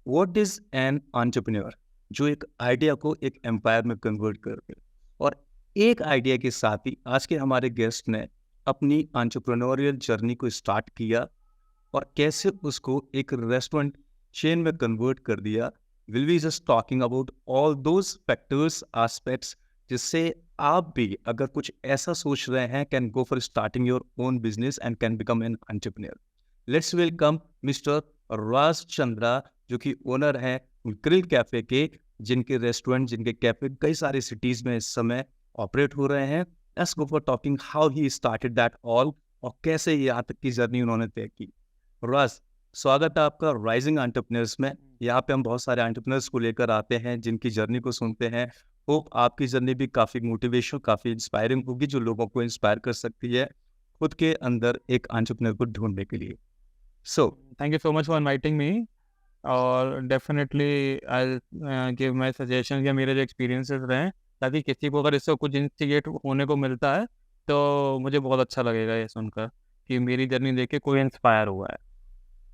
What is an entrepreneur जो एक idea को एक एम्पायर में कन्वर्ट कर दे। और एक आइडिया के साथ ही आज के हमारे गेस्ट ने अपनी एंटरप्रेन्योरियल जर्नी को स्टार्ट किया और कैसे उसको एक रेस्टोरेंट चेन में कन्वर्ट कर दिया। Will be just talking about all those factors aspects जिससे आप भी अगर कुछ ऐसा सोच रहे हैं can go for starting your own business and can become an entrepreneur. Let's welcome mister Raj Chandra जो कि ओनर हैं ग्रिल कैफे के, जिनके रेस्टोरेंट जिनके कैफे कई सारे सिटीज में इस समय ऑपरेट हो रहे हैं। Let's go for talking how he started that all और कैसे ये यहाँ तक की जर्नी उन्होंने तय की। राज, स्वागत है आपका राइजिंग एंटरप्रेन्योर्स में। यहाँ पे हम बहुत सारे एंटरप्रेन्योर्स को लेकर आते हैं जिनकी जर्नी को सुनते हैं। होप आपकी जर्नी भी काफ़ी मोटिवेशनल काफ़ी इंस्पायरिंग होगी जो लोगों को इंस्पायर कर सकती है खुद के अंदर एक एंटरप्रेन्योर को ढूंढने के लिए। सो Thank you so much for inviting me. और definitely I give my suggestion या मेरे जो एक्सपीरियंसेस रहे हैं, ताकि किसी को अगर इससे कुछ इंस्टिगेट होने को मिलता है तो मुझे बहुत अच्छा लगेगा ये सुनकर कि मेरी जर्नी देख के कोई इंस्पायर हुआ है।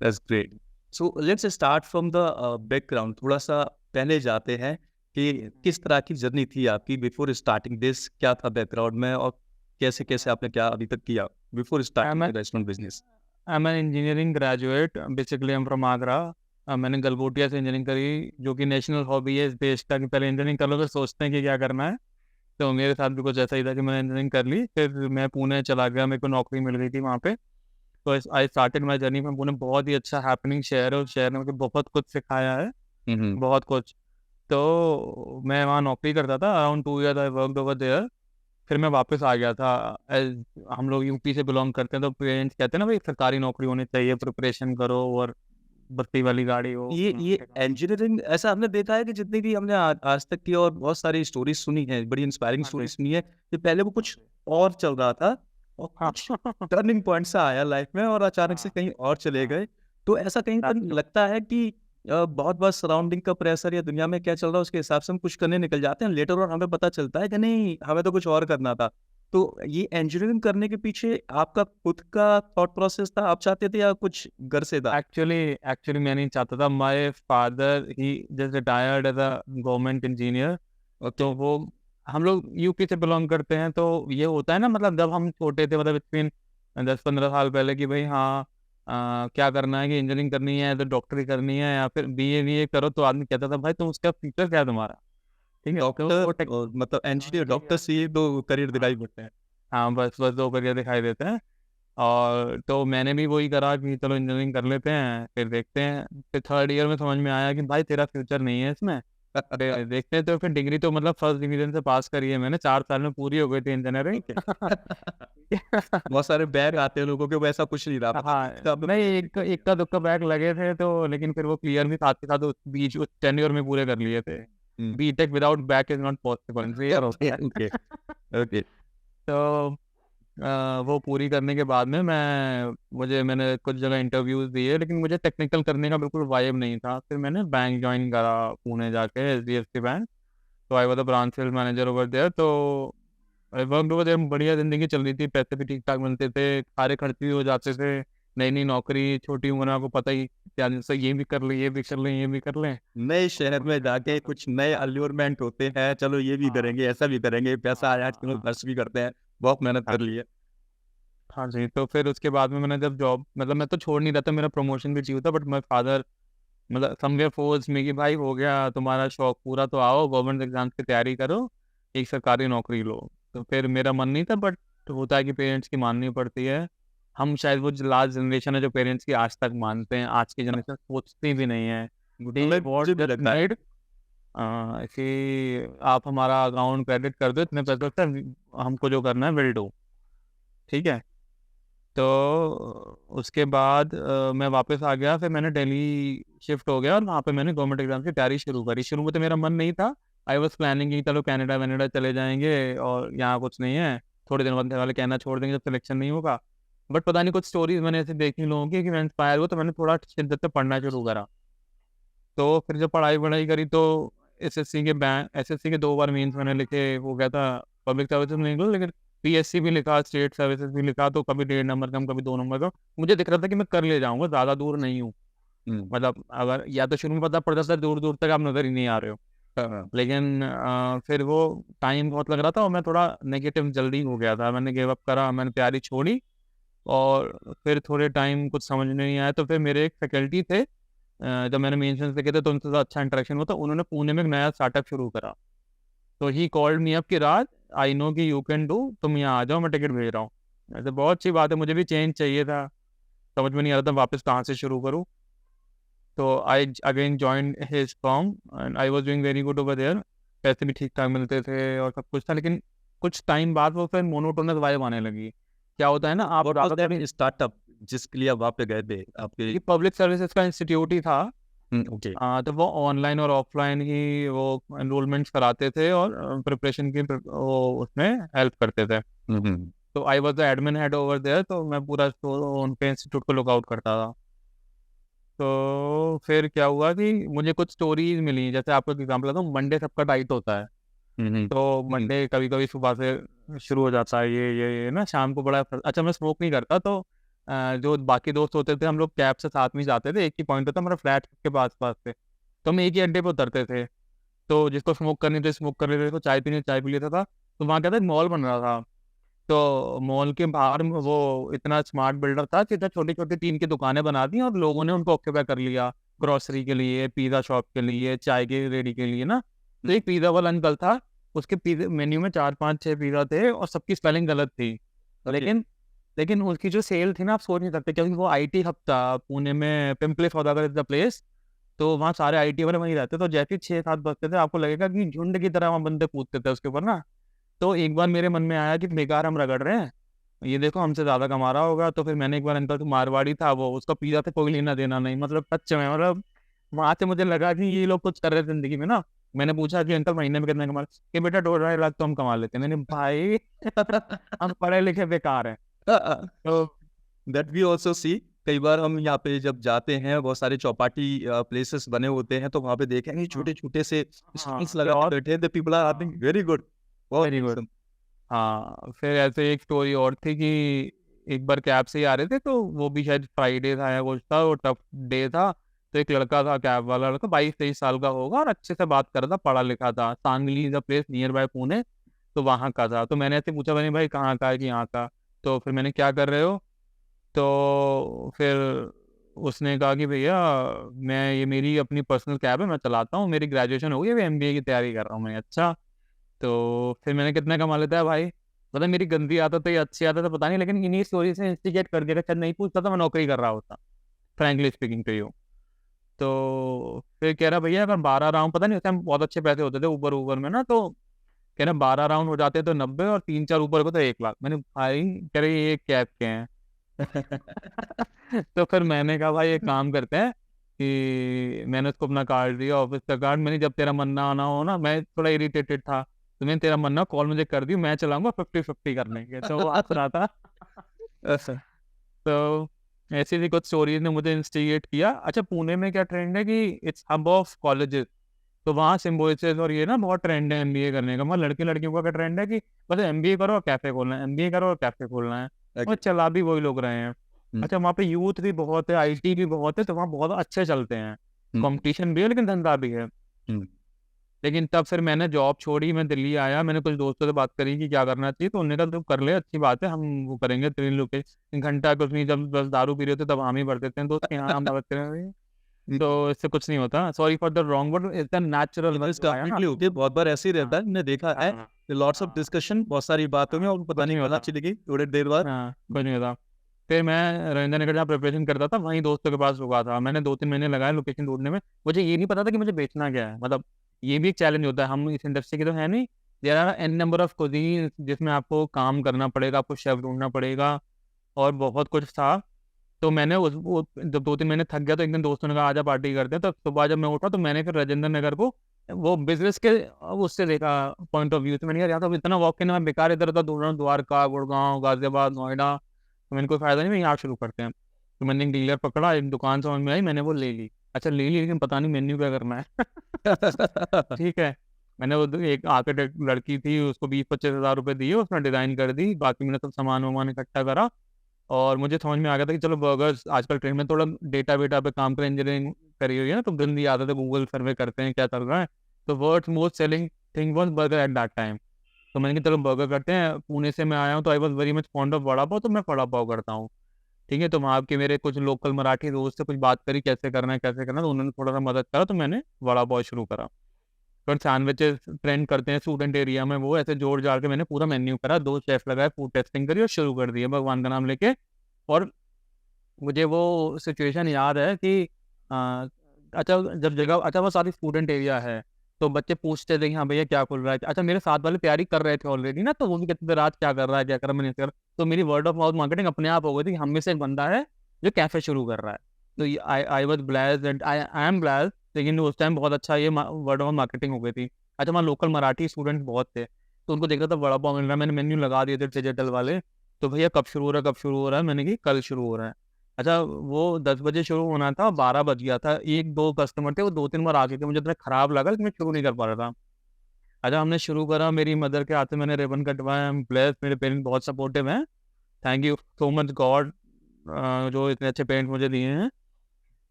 That's great. So let's start from the background. थोड़ा सा पहले जाते हैं कि किस तरह की जर्नी थी आपकी बिफोर स्टार्टिंग दिस। क्या था बैकग्राउंड में और कैसे कैसे आपने क्या अभी तक किया before starting the restaurant business. I am an engineering graduate, basically I am from Agra. मैंने गलगोटिया से इंजीनियरिंग करी, जो कि नेशनल हॉबी है इस देश का कि पहले इंजीनियरिंग कर लो फिर सोचते हैं कि क्या करना है। तो मेरे साथ भी कुछ ऐसा ही था कि मैंने इंजीनियरिंग कर ली, फिर मैं पुणे चला गया, मेरे को नौकरी मिल गई थी वहाँ पे। तो आई स्टार्टेड माई जर्नी में। पुणे बहुत ही अच्छा हैपनिंग शहर है, उस शहर ने मुझे बहुत कुछ सिखाया है, बहुत कुछ। तो मैं वहाँ नौकरी करता था, around 2 year I worked over there. फिर मैं वापस आ गया था। हम लोग यूपी से बिलोंग करते हैं, तो पेरेंट्स कहते हैं ना भाई सरकारी नौकरी होनी चाहिए, प्रिपरेशन करो और बत्ती वाली गाड़ी हो। ये इंजीनियरिंग ऐसा हमने देखा है कि जितनी भी हमने आज तक की और बहुत सारी स्टोरीज सुनी है, बड़ी इंस्पायरिंग स्टोरी सुनी है कि पहले वो कुछ और चल रहा था और कुछ टर्निंग पॉइंट सा आया लाइफ में और अचानक से कहीं और चले गए। तो ऐसा कहीं पर लगता है कि बहुत बहुत सराउंडिंग का प्रेशर या दुनिया में क्या चल रहा है उसके हिसाब से हम कुछ करने निकल जाते हैं, लेटर और हमें पता चलता है कि नहीं हमें तो कुछ और करना था। तो ये इंजीनियरिंग करने के पीछे आपका खुद का थॉट प्रोसेस था, आप चाहते थे या कुछ घर से था? एक्चुअली एक्चुअली मैं नहीं चाहता था। My father he just retired as a government engineer. तो वो, हम लोग यूपी से बिलोंग करते हैं, तो ये होता है ना, मतलब जब हम छोटे थे, मतलब बिटवीन 10-15 साल पहले कि भाई हाँ क्या करना है, कि इंजीनियरिंग करनी है तो डॉक्टरी करनी है या फिर बीए करो, तो आदमी कहता था भाई तुम उसका फ्यूचर क्या है तुम्हारा। ठीक है, तो डॉक्टर मतलब इंजीनियर डॉक्टर से ये दो करियर दिखाई पड़ते हैं। हाँ बस बस 2 करियर दिखाई देते हैं। और तो मैंने भी वही करा कि चलो इंजीनियरिंग कर लेते हैं, फिर देखते हैं। फिर 3rd ईयर में समझ में आया कि भाई तेरा फ्यूचर नहीं है इसमें। देखते हैं। तो फिर डिग्री तो मतलब फर्स्ट डिवीजन से पास करी है मैंने, 4 साल में पूरी हो गई थी इंजीनियरिंग। बहुत सारे बैग आते हैं लोगों के, वैसा कुछ नहीं रहा। हाँ नहीं, एक का दुक्का बैग लगे थे, तो लेकिन फिर वो क्लियर भी साथ के साथ उस बीच उस टेन्योर में पूरे कर लिए थे। BTech without back is not possible, clear होता है। Okay okay. तो वो पूरी करने के बाद में मैंने कुछ जगह इंटरव्यूज दिए, लेकिन मुझे टेक्निकल करने का बिल्कुल वाइब नहीं था। फिर मैंने बैंक ज्वाइन करा पुणे जाके, एचडीएफसी बैंक। तो I was the branch sales manager over there. तो आई वर्कड ओवर देयर, बढ़िया जिंदगी चल रही थी, पैसे भी ठीक ठाक मिलते थे, सारे खर्च भी हो जाते थे। नई नई नौकरी, छोटी उम्र में आपको पता ही क्या, जैसे ये भी कर ले, ये भी कर ले, ये भी कर ले। नए शहर में जाके कुछ नए अल्यूरमेंट होते हैं, चलो ये भी करेंगे ऐसा भी करेंगे, पैसा आया चलो खर्च भी करते हैं, बहुत मेहनत कर ली है। हाँ जी। तो फिर उसके बाद में मैंने जब जॉब, मतलब मैं तो छोड़ नहीं रहा था, मेरा प्रमोशन भी चाहिए था, बट माय फादर मतलब समवेयर फोर्स में कि भाई हो गया तुम्हारा शौक पूरा, तो आओ गवर्नमेंट एग्जाम्स की तैयारी करो, एक सरकारी नौकरी लो। तो फिर मेरा मन नहीं था, बट होता है कि पेरेंट्स की माननी पड़ती है। हम शायद वो लास्ट जनरेशन है जो पेरेंट्स की आज तक मानते हैं, आज की जनरेशन सोचती भी नहीं है। मुझे भी लगता है। कि आप हमारा अकाउंट क्रेडिट कर दो इतने पैसे से, हमको जो करना है विल डू। ठीक है। तो उसके बाद मैं वापस आ गया, फिर मैंने दिल्ली शिफ्ट हो गया और वहाँ पे मैंने गवर्नमेंट एग्जाम की तैयारी शुरू करी। शुरू में तो मेरा मन नहीं था, आई वॉज प्लानिंग कि चलो कनाडा वनाडा चले जाएंगे और यहाँ कुछ नहीं है, थोड़े दिन बाद घर वाले कहना छोड़ देंगे जब सिलेक्शन नहीं होगा। बट पता नहीं कुछ स्टोरीज मैंने ऐसे देखी लोगों की कि मैं इंस्पायर हुआ, तो मैंने थोड़ा शिद्दत से पढ़ना शुरू करा। तो फिर जब पढ़ाई करी तो एसएससी के 2 बार मेंस मैंने लिखे, हो गया था पब्लिक सर्विसेज में निकल, लेकिन पीएससी भी लिखा, स्टेट सर्विसेज भी लिखा, तो कभी 1.5 नंबर कम कभी 2 नंबर कम। मुझे दिख रहा था कि मैं कर ले जाऊंगा, ज़्यादा दूर नहीं हूँ। मतलब अगर या तो शुरू में पता पड़ता था दूर दूर तक आप नजर ही नहीं आ रहे हो, हाँ, लेकिन फिर वो टाइम बहुत लग रहा था और मैं थोड़ा नेगेटिव जल्दी हो गया था, मैंने गिव अप करा, मैंने तैयारी छोड़ी। और फिर थोड़े टाइम कुछ समझ में नहीं आया, तो फिर मेरे एक फैकल्टी थे, जब मैंने मेंशंस लिखे थे तो उनसे अच्छा इंटरेक्शन हुआ, तो उन्होंने पुणे में एक नया स्टार्टअप शुरू करा। तो ही कॉल्ड मी अप कि राज, आई नो कि यू कैन डू, तुम यहाँ आ जाओ, मैं टिकट भेज रहा हूँ। ऐसे बहुत अच्छी बात है, मुझे भी चेंज चाहिए था, समझ में नहीं आ रहा था वापस कहाँ से शुरू करूँ। तो I again join his firm and I was doing very good over there. पैसे भी ठीक ठाक मिलते थे और सब कुछ था, लेकिन कुछ टाइम बाद वो फिर मोनोटोनस वाइब आने लगी। क्या होता है ना, आप व्हाट वाज ज्यादातर दैट स्टार्टअप जिसके लिए आप वहाँ पे गए थे आपके? ये पब्लिक सर्विसेज का इंस्टीट्यूट ही था। ओके। तो वो ऑनलाइन और ऑफलाइन ही वो एनरोलमेंट्स कराते थे और प्रिपरेशन की वो उसमें हेल्प करते थे। तो I was the admin head over there, तो मैं पूरा उनके इंस्टीट्यूट को लुकआउट करता था। तो फिर क्या हुआ कि मुझे कुछ स्टोरीज मिली, जैसे आपको एग्जाम्पल बताऊँ, मंडे सबका टाइट होता है। तो मंडे कभी कभी सुबह से शुरू हो जाता है, ये ना शाम को बड़ा अच्छा, मैं स्मोक नहीं करता, तो जो बाकी दोस्त होते थे हम लोग कैब से साथ में जाते थे, एक ही पॉइंट होता हमारा फ्लैट के पास पास से, तो हम एक ही अड्डे पे उतरते थे। तो जिसको स्मोक करनी थी स्मोक कर लेते थे, तो चाय पीनी चाय पी लेता था। तो वहाँ क्या था, मॉल बन रहा था, तो मॉल के बाहर वो इतना स्मार्ट बिल्डर था कि इतना छोटी छोटी टीन की दुकानें बना दी और लोगों ने उनको ऑक्यूपाई कर लिया, ग्रोसरी के लिए, पिज्जा शॉप के लिए, चाय के रेडी के लिए ना। तो एक पिज्जा वाला अंकल था, उसके पिज्जा मेन्यू में 4 5 6 पिज्जा थे और सबकी स्पेलिंग गलत थी। लेकिन लेकिन उसकी जो सेल थी ना, आप सोच नहीं सकते, क्योंकि वो आईटी हब था पुणे में, पिंपले सौदागर इज द प्लेस। तो वहाँ सारे आईटी वाले वहीं रहते, तो जैसे 6 7 बजते थे आपको लगेगा कि झुंड की तरह वहाँ बंदे कूदते थे उसके ऊपर ना। तो एक बार मेरे मन में आया कि बेकार हम रगड़ रहे हैं, ये देखो हमसे ज्यादा कमा रहा होगा। तो फिर मैंने एक बार, अंकल तो मारवाड़ी था वो, उसका पिज्जा से कोई लेना देना नहीं, मतलब सच में, मतलब वहां से मुझे लगा कि ये लोग कुछ कर रहे हैं जिंदगी में ना। मैंने पूछा कि अंकल महीने में कितने कमा रहे? कि बेटा 2 2.5 लाख तो हम कमा लेते हैं। मैंने, भाई हम पढ़े लिखे बेकार हैं। तो दैट वी ऑल्सो सी। कई बार हम यहाँ पे जब जाते हैं, बहुत सारे चौपाटी प्लेसेस बने होते हैं, तो वहाँ पे देखेंगे छोटे छोटे से हाँ स्टॉल्स लगा के और बैठे हैं, the people are earning very good. बहुत वेरी गुड। awesome। हाँ फिर ऐसे एक स्टोरी और थी कि एक बार कैब से ही आ रहे थे, तो वो भी शायद फ्राइडे था या कुछ था, वो टफ डे था। तो एक लड़का था, कैब वाला लड़का, 22 23 साल का होगा और अच्छे से बात कर रहा था, पढ़ा लिखा था, Sangli is a place near by Pune, तो वहाँ का था। तो मैंने ऐसे पूछा, मैंने भाई कहाँ का है, कि यहाँ का। तो फिर मैंने, क्या कर रहे हो? तो फिर उसने कहा कि भैया मैं, ये मेरी अपनी पर्सनल कैब है, मैं चलाता हूँ, मेरी ग्रेजुएशन हो गई, अभी एमबीए की तैयारी कर रहा हूँ मैं। अच्छा। तो फिर मैंने, कितना कमा लेता है भाई? मतलब मेरी गंदी आदत है या अच्छी आदत है पता नहीं, लेकिन इन्हीं स्टोरी से इंस्टिगेट कर दिया, शायद नहीं पूछता तो मैं नौकरी कर रहा होता, फ्रैंकली स्पीकिंग टू यू। तो फिर कह रहा भैया अगर 12 राउंड, पता नहीं उस टाइम बहुत अच्छे पैसे होते थे ऊबर ऊबर में ना, तो कह रहा 12 राउंड हो जाते तो 90 और 3 4 ऊपर को तो 1 लाख। मैंने, भाई कह रहे ये कैब के हैं। तो फिर मैंने कहा भाई एक काम करते हैं, कि मैंने उसको अपना कार्ड दिया, ऑफिस का कार्ड। मैंने, जब तेरा मन ना आना हो ना, मैं थोड़ा इरिटेटेड था, तो मैंने, तेरा मन ना कॉल मुझे कर दी, मैं चलाऊंगा 50 50 करने के। तो वो हंस रहा था। तो ऐसी ऐसी कुछ स्टोरीज ने मुझे इंस्टिगेट किया। अच्छा, पुणे में क्या ट्रेंड है कि इट्स हब ऑफ कॉलेजेस, तो वहाँ सिम्बोसिस और ये ना बहुत ट्रेंड है एमबीए करने का। मतलब लड़के लड़कियों का क्या ट्रेंड है कि बस एमबीए करो और कैफे खोलना है, एमबीए करो और कैफे खोलना है, और चला भी वही लोग रहे हैं। अच्छा, वहाँ पे यूथ भी बहुत है, आईटी भी बहुत है, तो वहाँ बहुत अच्छे चलते हैं, कंपटीशन भी है लेकिन धंधा भी है। लेकिन तब फिर मैंने जॉब छोड़ी, मैं दिल्ली आया, मैंने कुछ दोस्तों से बात करी कि क्या करना चाहिए, तो उन्होंने कहा तू कर ले, अच्छी बात है, हम वो करेंगे तेरे लोग घंटा कुछ नहीं, जब बस दारू पी रहे होते तब हम ही भर देते हैं दोस्त के यहाँ, हम बात करें। तो इससे कुछ नहीं होता, sorry for the wrong word, it's natural definitely होती है, बहुत बार ऐसे ही रहता है, मैंने देखा है। लॉट्स ऑफ डिस्कशन, बहुत सारी बातों में, और पता नहीं पता चलेगी थोड़ी देर बाद। हाँ कुछ नहीं होता। फिर मैं रविंद्र नगर जहाँ प्रिपरेशन करता था, वहीं दोस्तों के पास रुका था, मैंने 2 3 महीने लगाए लोकेशन ढूंढने में। मुझे ये नहीं पता था कि मुझे बेचना क्या है, मतलब ये भी एक चैलेंज होता है, हम इस इंडस्ट्री के तो है नहीं। There are an number of cuisine जिसमें आपको काम करना पड़ेगा, आपको शेफ ढूंढना पड़ेगा, और बहुत कुछ था। तो मैंने वो जब 2 3 महीने थक गया, तो एक दिन दोस्तों ने कहा आजा पार्टी करते हैं। तो सुबह जब मैं उठा, तो मैंने फिर राजेंद्र नगर को वो बिजनेस के उससे देखा, पॉइंट ऑफ व्यू से। मैंने कहा यार, तो इतना वॉक करने में बेकार इधर उधर ढूंढ रहा हूँ, द्वारका, गुड़गांव, गाजियाबाद, नोएडा, तो मैंने कोई फायदा नहीं, मैं यहाँ शुरू करते हैं। तो मैंने एक डीलर पकड़ा, एक दुकान समझ में आई, मैंने वो ले ली। अच्छा ले ली, लेकिन पता नहीं मेन्यू क्या करना है। ठीक है। मैंने वो एक आर्किटेक्ट लड़की थी, उसको 20 25 हज़ार रुपए दिए, उसने डिजाइन कर दी, बाकी मैंने सब सामान वामान इकट्ठा करा। और मुझे समझ में आ गया था कि चलो बर्गर्स आजकल ट्रेंड में, थोड़ा डेटा वेटा पे काम कर, इंजीनियरिंग करी हुई है ना, तो गंदी आदत है, गूगल सर्वे करते हैं क्या चल रहा है। तो world most selling thing was burger at that time. तो मैंने कहा चलो बर्गर करते हैं। पुणे से मैं आया हूँ तो I was very much fond of vada pav, तो मैं वड़ा पाव करता हूँ। ठीक है, तो वहाँ के मेरे कुछ लोकल मराठी दोस्त से कुछ बात करी कैसे करना है कैसे करना है, तो उन्होंने थोड़ा सा मदद करा, तो मैंने वड़ा पाव शुरू करा। फिर सैंडविचेस ट्रेंड करते हैं स्टूडेंट एरिया में, वो ऐसे जोड़ जाड़ के मैंने पूरा मेन्यू करा, 2 शेफ लगाए, फूड टेस्टिंग करी और शुरू कर दिया भगवान का नाम लेके। और मुझे वो सिचुएशन याद है कि अच्छा जब जगह, अच्छा वो सारी स्टूडेंट एरिया है, तो बच्चे पूछते थे कि हाँ भैया क्या खुल रहा है। अच्छा मेरे साथ वाले तैयारी कर रहे थे ऑलरेडी ना, तो वो भी कहते थे रात क्या कर रहा है क्या कर रहा है, मैंने कर। तो मेरी वर्ड ऑफ माउथ मार्केटिंग अपने आप हो गई थी कि हम में से एक बंदा है जो कैफे शुरू कर रहा है। तो I was blessed and I am blessed. लेकिन उस टाइम बहुत अच्छा ये वर्ड ऑफ मार्केटिंग हो गई थी। अच्छा वहाँ लोकल मराठी स्टूडेंट बहुत थे, तो उनको देख रहा था वड़ा पाव मिल रहा है, मैंने मेन्यू लगा दिए थे डिजिटल वाले। तो भैया कब शुरू हो रहा है कब शुरू हो रहा है, मैंने कि कल शुरू हो रहा है। अच्छा वो 10 बजे शुरू होना था, 12 बज गया था। 1-2 कस्टमर थे, वो 2-3 बार आ गए थे, मुझे इतना खराब लगा कि मैं शुरू नहीं कर पा रहा था। अच्छा हमने शुरू करा, मेरी मदर के हाथ से मैंने रिबन कटवाया, आई एम ब्लेस्ड, मेरे पेरेंट्स बहुत सपोर्टिव हैं। Thank you so much God, जो इतने अच्छे पेरेंट्स मुझे दिए हैं।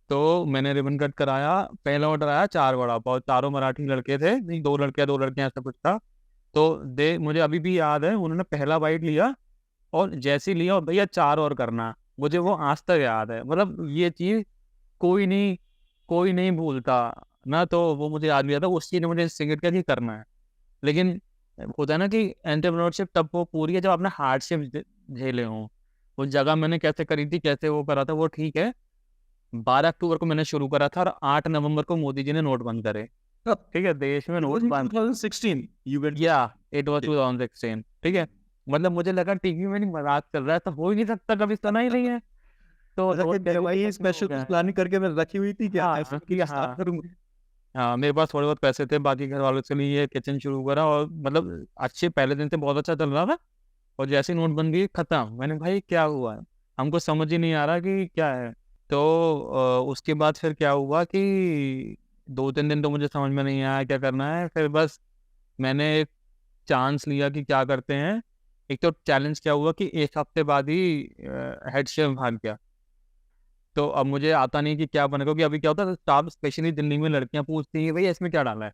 तो मैंने रिबन कट कराया, पहला ऑर्डर आया 4 वड़ा पाव, चारों मराठी लड़के थे, नहीं 2 लड़कियां 2 लड़कियां ऐसा कुछ था। तो दे मुझे अभी भी याद है, उन्होंने पहला बाइट लिया और जैसे ही लिया, और भैया 4 और करना, मुझे वो आज तक याद है। मतलब ये चीज़ कोई नहीं कोई नहीं भूलता ना। तो वो मुझे याद भी आता, उस चीज़ ने मुझे इंस्टिगेट किया कि करना है। लेकिन होता है ना कि एंटरप्रेन्योरशिप तब वो पूरी है जब आपने हार्डशिप झेले हों। वो जगह मैंने कैसे करी थी, कैसे वो करा था, वो ठीक है। 12 अक्टूबर को मैंने शुरू करा था और 8 नवंबर को मोदी जी ने नोट बंद करे। ठीक है, देश में नोट बंद। 2016 you went या इट वाज 2016। ठीक है, मतलब मुझे लगा टीवी में नहीं मजाक चल रहा है, तो हो ही नहीं सकता, कभी सुना ही नहीं है। तो अच्छा कि भाई स्पेशल कुछ प्लानिंग करके मैं रखी हुई थी क्या, हाँ ऐसे कि कुछ हाँ स्टार्ट करूंगा। हाँ, मेरे पास थोड़े बहुत पैसे थे, बाकी घर वालों के लिए किचन शुरू करा, और मतलब अच्छे पहले दिन से बहुत अच्छा चल रहा था। और जैसे ही नोटबंदी खत्म, मैंने भाई क्या हुआ है, हमको समझ ही नहीं आ रहा कि क्या है। तो उसके बाद फिर क्या हुआ कि 2-3 दिन तो मुझे समझ में नहीं आया क्या करना है। फिर बस मैंने एक चांस लिया कि क्या करते हैं। एक तो चैलेंज क्या हुआ कि 1 हफ्ते बाद ही हेड शेफ भाग गया। तो अब मुझे आता नहीं कि क्या बनेगा, क्योंकि अभी क्या होता है स्टाफ स्पेशली दिल्ली में लड़कियां पूछती हैं भैया इसमें क्या डाला है।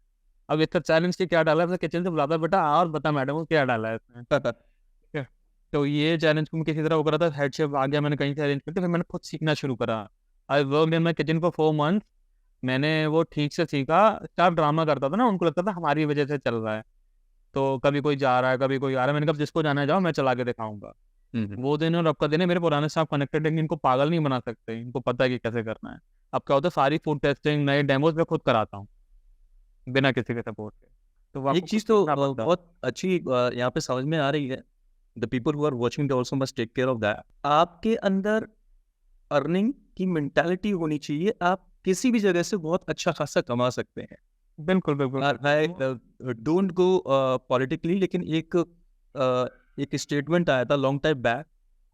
अब इतना चैलेंज के क्या डाला है, किचन से बुलाता है, बेटा और बता मैडम को क्या डाला है इसमें। ठीक है? तो ये चैलेंज को मैं किसी तरह वो करा था, हेड शेफ आ गया, मैंने कहीं से अरेंज करके फिर मैंने खुद सीखना शुरू करा। I work in my kitchen for 4 month. मैंने वो ठीक से सीखा। स्टाफ ड्रामा करता था ना, उनको लगता था हमारी वजह से चल रहा है। तो कभी कोई जा रहा है कभी कोई आ रहा है, मैंने कहा जिसको जाना है जाओ, मैं चला के दिखाऊंगा। वो दिन और अब का दिन है, मेरे पुराने स्टाफ कनेक्टेड है, इनको पागल नहीं बना सकते, इनको पता है कि कैसे करना है। अब क्या होता है, सारी फूड टेस्टिंग नए डेमोज में खुद कराता हूँ बिना किसी के सपोर्ट के। तो वो आपको एक चीज खुद तो सीखना पड़ता है। बहुत अच्छी यहाँ पे समझ में आ रही है, the people who are watching also must take care of that. आपके अंदर अर्निंग की मेंटालिटी होनी चाहिए, आप किसी भी जगह से बहुत अच्छा खासा कमा सकते हैं। बिल्कुल बिल्कुल आई डोंट गो पॉलिटिकली, लेकिन एक स्टेटमेंट आया था long time back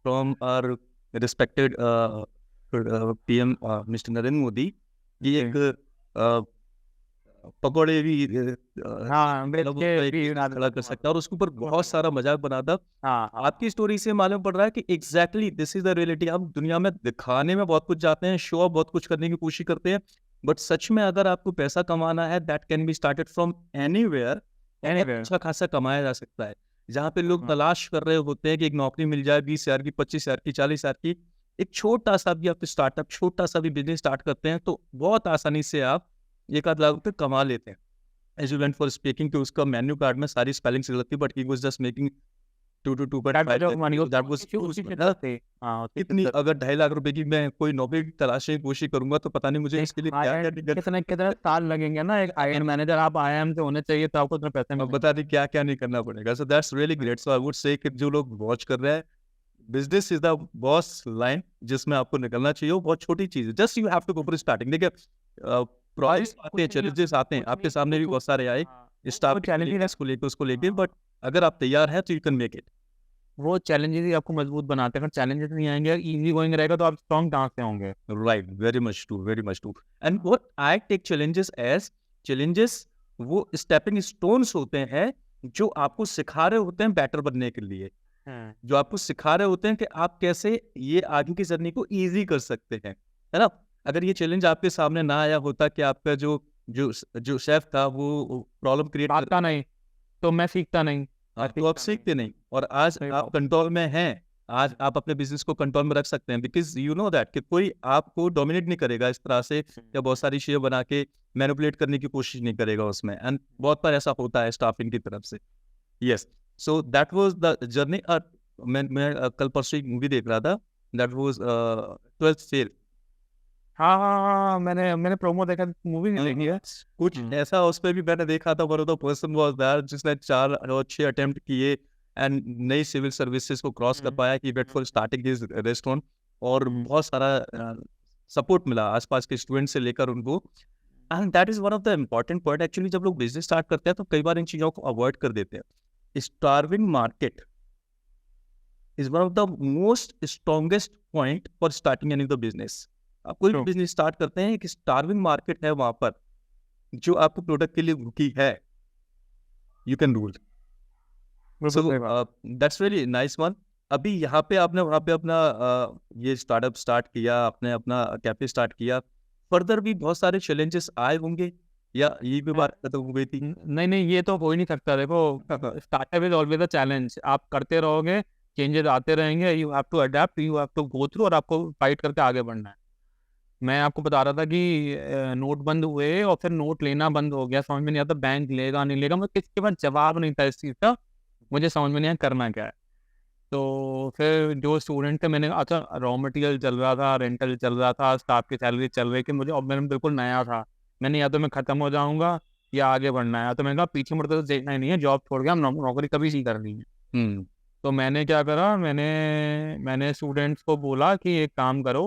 from our respected PM mister Narendra Modi. ये एक पकौड़े भी हाँ बेच मतलब के उसका एक भी business खड़ा कर सकता है, और उसके ऊपर बहुत सारा मजाक बना था। हाँ हाँ आपकी स्टोरी से मालूम पड़ रहा है कि exactly this is the reality. हम दुनिया में दिखाने में बहुत कुछ जाते हैं, शो ऑफ बहुत कुछ करने की कोशिश करते हैं, बट सच में अगर आपको पैसा कमाना है, that can be started from anywhere. Anywhere. अच्छा खासा कमाया जा सकता है। जहाँ पे लोग हाँ। तलाश कर रहे होते हैं कि एक नौकरी मिल जाए 20,000 की, 25,000 की, 40,000 की, एक छोटा सा भी आप स्टार्टअप, छोटा सा भी बिजनेस स्टार्ट करते हैं तो बहुत आसानी से आप 1-8 लाख रुपए कमा लेते हैं। As you went for speaking, कि उसका मेन्यू कार्ड में सारी स्पेलिंग गलत थी, but he was just making 2 to 2.5 जो lakh, money so that was उसकी huge, उसकी मतलब शिद्दत थी। हाँ उसकी इतनी शिद्दत। अगर 2.5 लाख रुपए की मैं कोई नौकरी तलाशने की कोशिश करूंगा तो पता नहीं मुझे एक इसके लिए high क्या end क्या कितने कितने साल लगेंगे ना, एक IM मैनेजर आप IM से होने चाहिए तो आपको इतने पैसे अब मिलेंगे। बता नहीं क्या क्या नहीं करना पड़ेगा। So that's really great. So I would say कि जो लोग वॉच कर रहे हैं, business is the boss line जिसमें आपको निकलना चाहिए। वो बहुत छोटी चीज है, just you have to go for starting. देखिए प्रॉब्लम्स आते हैं, चैलेंजेस आते हैं, आपके सामने भी बहुत सारे आए, स्टाफ चैलेंजेस इसको लेके उसको लेके, बट अगर आप तैयार हैं तो यू कैन मेक इट। वो चैलेंजेस ही आपको मजबूत बनाते हैं। अगर चैलेंजेस नहीं आएंगे, इजी गोइंग रहेगा, तो आप स्ट्रॉन्ग कहाँ से होंगे। Right, very much true, very much true. And what I take challenges as, challenges वो stepping stones होते हैं जो आपको सिखा रहे होते हैं बेटर बनने के लिए। जो आपको सिखा रहे होते हैं कि आप कैसे ये आगे की जर्नी को ईज़ी कर सकते हैं, है ना? अगर ये चैलेंज आपके सामने ना आया होता कि आपका जो शेफ़ था वो प्रॉब्लम क्रिएट कर आता नहीं तो मैं सीखता नहीं। हाँ, तो आप सीखते नहीं और आज सही आप बात। कंट्रोल में हैं। आज आप अपने बिज़नेस को कंट्रोल में रख सकते हैं बिकॉज़ यू नो दैट कि कोई आपको डोमिनेट नहीं करेगा इस तरह से या बहुत सारी चीज़ें बना के मैनिपुलेट करने की कोशिश नहीं करेगा उसमें एंड बहुत बार ऐसा होता है स्टाफिंग की तरफ से। Yes, so that was the journey मैं कल परसों एक मूवी देख रहा था दैट वाज़ 12th फेल। हाँ, हाँ, हाँ, हाँ, मैंने प्रोमो देखा, मूवी नहीं देखी है। कुछ ऐसा उसपे भी मैंने देखा था one of the person was that जिसने 4 और 6 अटेम्प्ट किए एंड नई सिविल सर्विसेज को क्रॉस कर पाया he wait for starting his restaurant और बहुत सारा सपोर्ट मिला आसपास के स्टूडेंट से लेकर उनको and that is one of the important point actually जब लोग बिज़नेस स्टार्ट करते हैं तो कई बार इन चीज़ों को अवॉइड कर देते हैं। Starving market is one of the most strongest point for starting any the business. आप कोई भी True. बिज़नेस स्टार्ट करते हैं एक स्टार्विंग मार्केट है वहाँ पर जो आपके प्रोडक्ट के लिए भूखी है, यू कैन रूल। बिल्कुल सो सही बात। That's really nice one. अभी यहाँ पे आपने वहाँ पे अपना ये स्टार्टअप स्टार्ट किया, आपने अपना कैफ़े स्टार्ट किया। फर्दर भी बहुत सारे चैलेंजेस आए होंगे या ये भी बात खत्म हो गई थी? नहीं, नहीं, ये तो हो ही नहीं सकता। देखो, startup is always a challenge. आप करते रहोगे, चेंजेज़ आते रहेंगे, you have to adapt, you have to go through और आपको फाइट करके आगे बढ़ना है। मैं आपको बता रहा था कि नोट बंद हुए और फिर नोट लेना बंद हो गया, समझ में नहीं आता बैंक लेगा, नहीं लेगा, मुझे किसी के पास जवाब नहीं था इस चीज़ का, मुझे समझ में नहीं आया करना क्या है। तो फिर जो स्टूडेंट थे, मैंने अच्छा रॉ मटेरियल चल रहा था, रेंटल चल रहा था, स्टाफ की सैलरी चल रही थी मुझे और मैं बिल्कुल नया था। मैंने या तो मैं ख़त्म हो जाऊँगा या आगे बढ़ना है, तो मैंने कहा पीछे मुड़ के तो देखना ही नहीं है, जॉब छोड़ के हम नौकरी कभी नहीं करनी है। हुँ, तो मैंने क्या करा, मैंने स्टूडेंट्स को बोला कि एक काम करो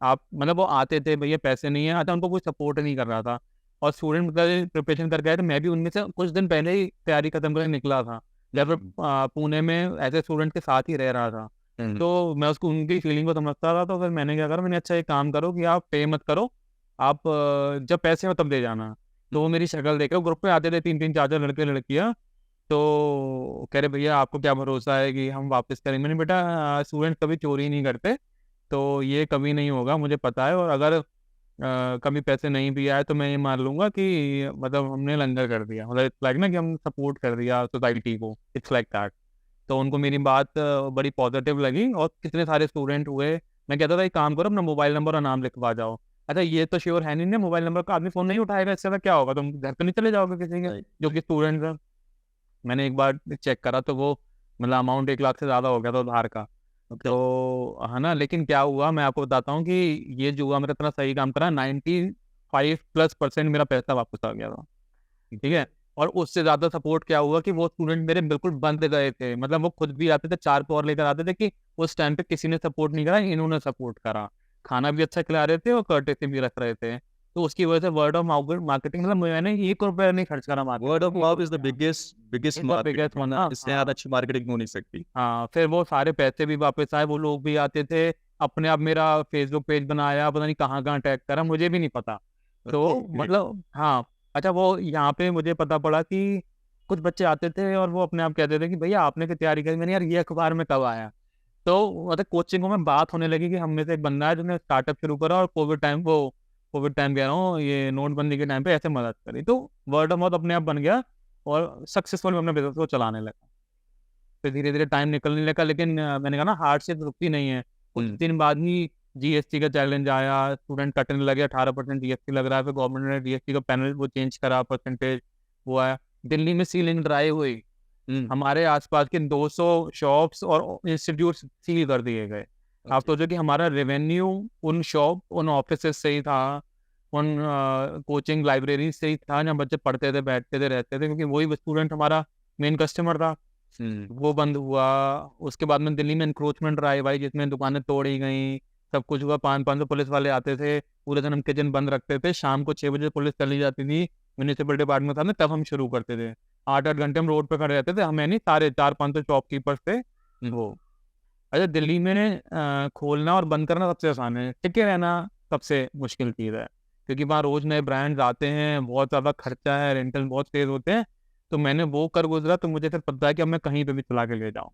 आप, मतलब वो आते थे, भैया पैसे नहीं है, अच्छा उनको कोई सपोर्ट नहीं कर रहा था और स्टूडेंट प्रिपरेशन करके आए थे, मैं भी उनमें से कुछ दिन पहले ही तैयारी खत्म करके निकला था, जब पुणे में ऐसे स्टूडेंट के साथ ही रह रहा था। हुँ, तो मैं उसको उनकी फीलिंग को समझता था, तो फिर मैंने क्या करा, मैंने अच्छा एक काम करो कि आप पे मत करो, आप जब पैसे हो तब दे जाना। तो वो मेरी शक्ल देख कर ग्रुप में आते थे 3-3 4-4 लड़के लड़कियाँ, तो कह रहे भैया आपको क्या भरोसा है कि हम वापस करेंगे। मैंने बेटा स्टूडेंट कभी चोरी नहीं करते, तो ये कभी नहीं होगा मुझे पता है, और अगर कभी पैसे नहीं भी आए तो मैं ये मान लूंगा कि मतलब हमने लंगर कर दिया, मतलब इट्स लाइक ना कि हम सपोर्ट कर दिया सोसाइटी को, इट्स लाइक दैट। तो उनको मेरी बात बड़ी पॉजिटिव लगी और कितने सारे स्टूडेंट हुए। मैं कहता था एक काम करो, अपना मोबाइल नंबर और नाम लिखवा जाओ। अच्छा ये तो श्योर है नहीं ना, मोबाइल नंबर का आदमी फ़ोन नहीं उठाएगा, इससे क्या होगा, तुम घर तो नहीं चले जाओगे किसी के राइट, जो कि स्टूडेंट है। मैंने एक बार चेक करा तो वो मतलब अमाउंट 1 लाख से ज़्यादा हो गया था उधार का। ओके, तो है ना, लेकिन क्या हुआ मैं आपको बताता हूँ कि ये जो हुआ मेरा इतना सही काम करा, 95+% मेरा पैसा वापस आ गया था। ठीक है? और उससे ज़्यादा सपोर्ट क्या हुआ कि वो स्टूडेंट मेरे बिल्कुल बंद गए थे। मतलब वो खुद भी आते थे, 4 को और लेकर आते थे कि उस टाइम पे किसी ने सपोर्ट नहीं करा, इन्होंने सपोर्ट करा। खाना भी अच्छा खिला रहे थे और कर्टेसी भी रख रहे थे। तो उसकी वजह से वर्ड ऑफ मार्केटिंग, मतलब मैंने ₹1 नहीं खर्च करा word of marketing mouth is the biggest is the biggest marketing one ना ना। इससे ज़्यादा हाँ। अच्छी मार्केटिंग हो नहीं सकती। हाँ, फिर वो सारे पैसे भी वापस आए, वो लोग भी आते थे, अपने आप मेरा फ़ेसबुक पेज बनाया, पता नहीं कहाँ-कहाँ टैग करा, मुझे भी नहीं पता। तो ग्रेट, मतलब हाँ, अच्छा वो यहाँ पे मुझे पता पड़ा कि कुछ बच्चे आते थे और वो अपने आप कहते थे कि भैया आपने क्या तैयारी करी? मैंने यार ये अखबार में कब आया? तो मतलब कोचिंगों में बात होने लगी कि हम में से एक बंदा है जिसने स्टार्टअप शुरू करा और कोविड टाइम कह रहा हूँ, ये नोटबंदी के टाइम पे ऐसे मदद करी। तो वर्ड ऑफ माउथ अपने आप बन गया और सक्सेसफुल मैं अपने बिज़नेस को चलाने लगा। फिर धीरे-धीरे टाइम निकलने लगा, लेकिन मैंने कहा ना हार्ड से रुकती नहीं है। कुछ हुँ, दिन बाद ही जीएसटी का चैलेंज आया, स्टूडेंट कटने लगे, 18% जीएसटी लग रहा है, फिर गवर्नमेंट ने जीएसटी का पैनल वो चेंज करा, परसेंटेज वो आया। दिल्ली में सीलिंग ड्राइव हुई, हुँ, हमारे आस-पास के 200 शॉप्स और इंस्टीट्यूट्स सील कर दिए गए। आप ओके, सोचो कि हमारा रेवेन्यू उन ऑफिसेज़ से ही था, उन कोचिंग लाइब्रेरी से ही था, जहाँ बच्चे पढ़ते थे, बैठते थे, रहते थे, क्योंकि वही स्टूडेंट हमारा मेन कस्टमर था। हुँ, वो बंद हुआ। उसके बाद में दिल्ली में एनक्रोचमेंट ड्राइव आई, जिसमें दुकानें तोड़ी गई, सब कुछ हुआ। 500-500 पुलिस वाले आते थे, पूरे दिन हम किचन बंद रखते थे, शाम को 6 बजे पुलिस चली जाती थी म्युनिसिपल डिपार्टमेंट के सामने, तब हम शुरू करते थे। 8-8 घंटे हम रोड पे खड़े रहते थे, हमें नहीं, सारे 400-500 शॉपकीपर्स थे हुँ, वो। अच्छा दिल्ली में खोलना और बंद करना सबसे आसान है, टिके रहना सबसे मुश्किल चीज़ है, क्योंकि वहाँ रोज़ नए ब्रांड्स आते हैं, बहुत ज़्यादा खर्चा है, रेंटल बहुत तेज़ होते हैं। तो मैंने वो कर गुज़रा, तो मुझे फिर पता है कि अब मैं कहीं पे भी चला के ले जाऊँ।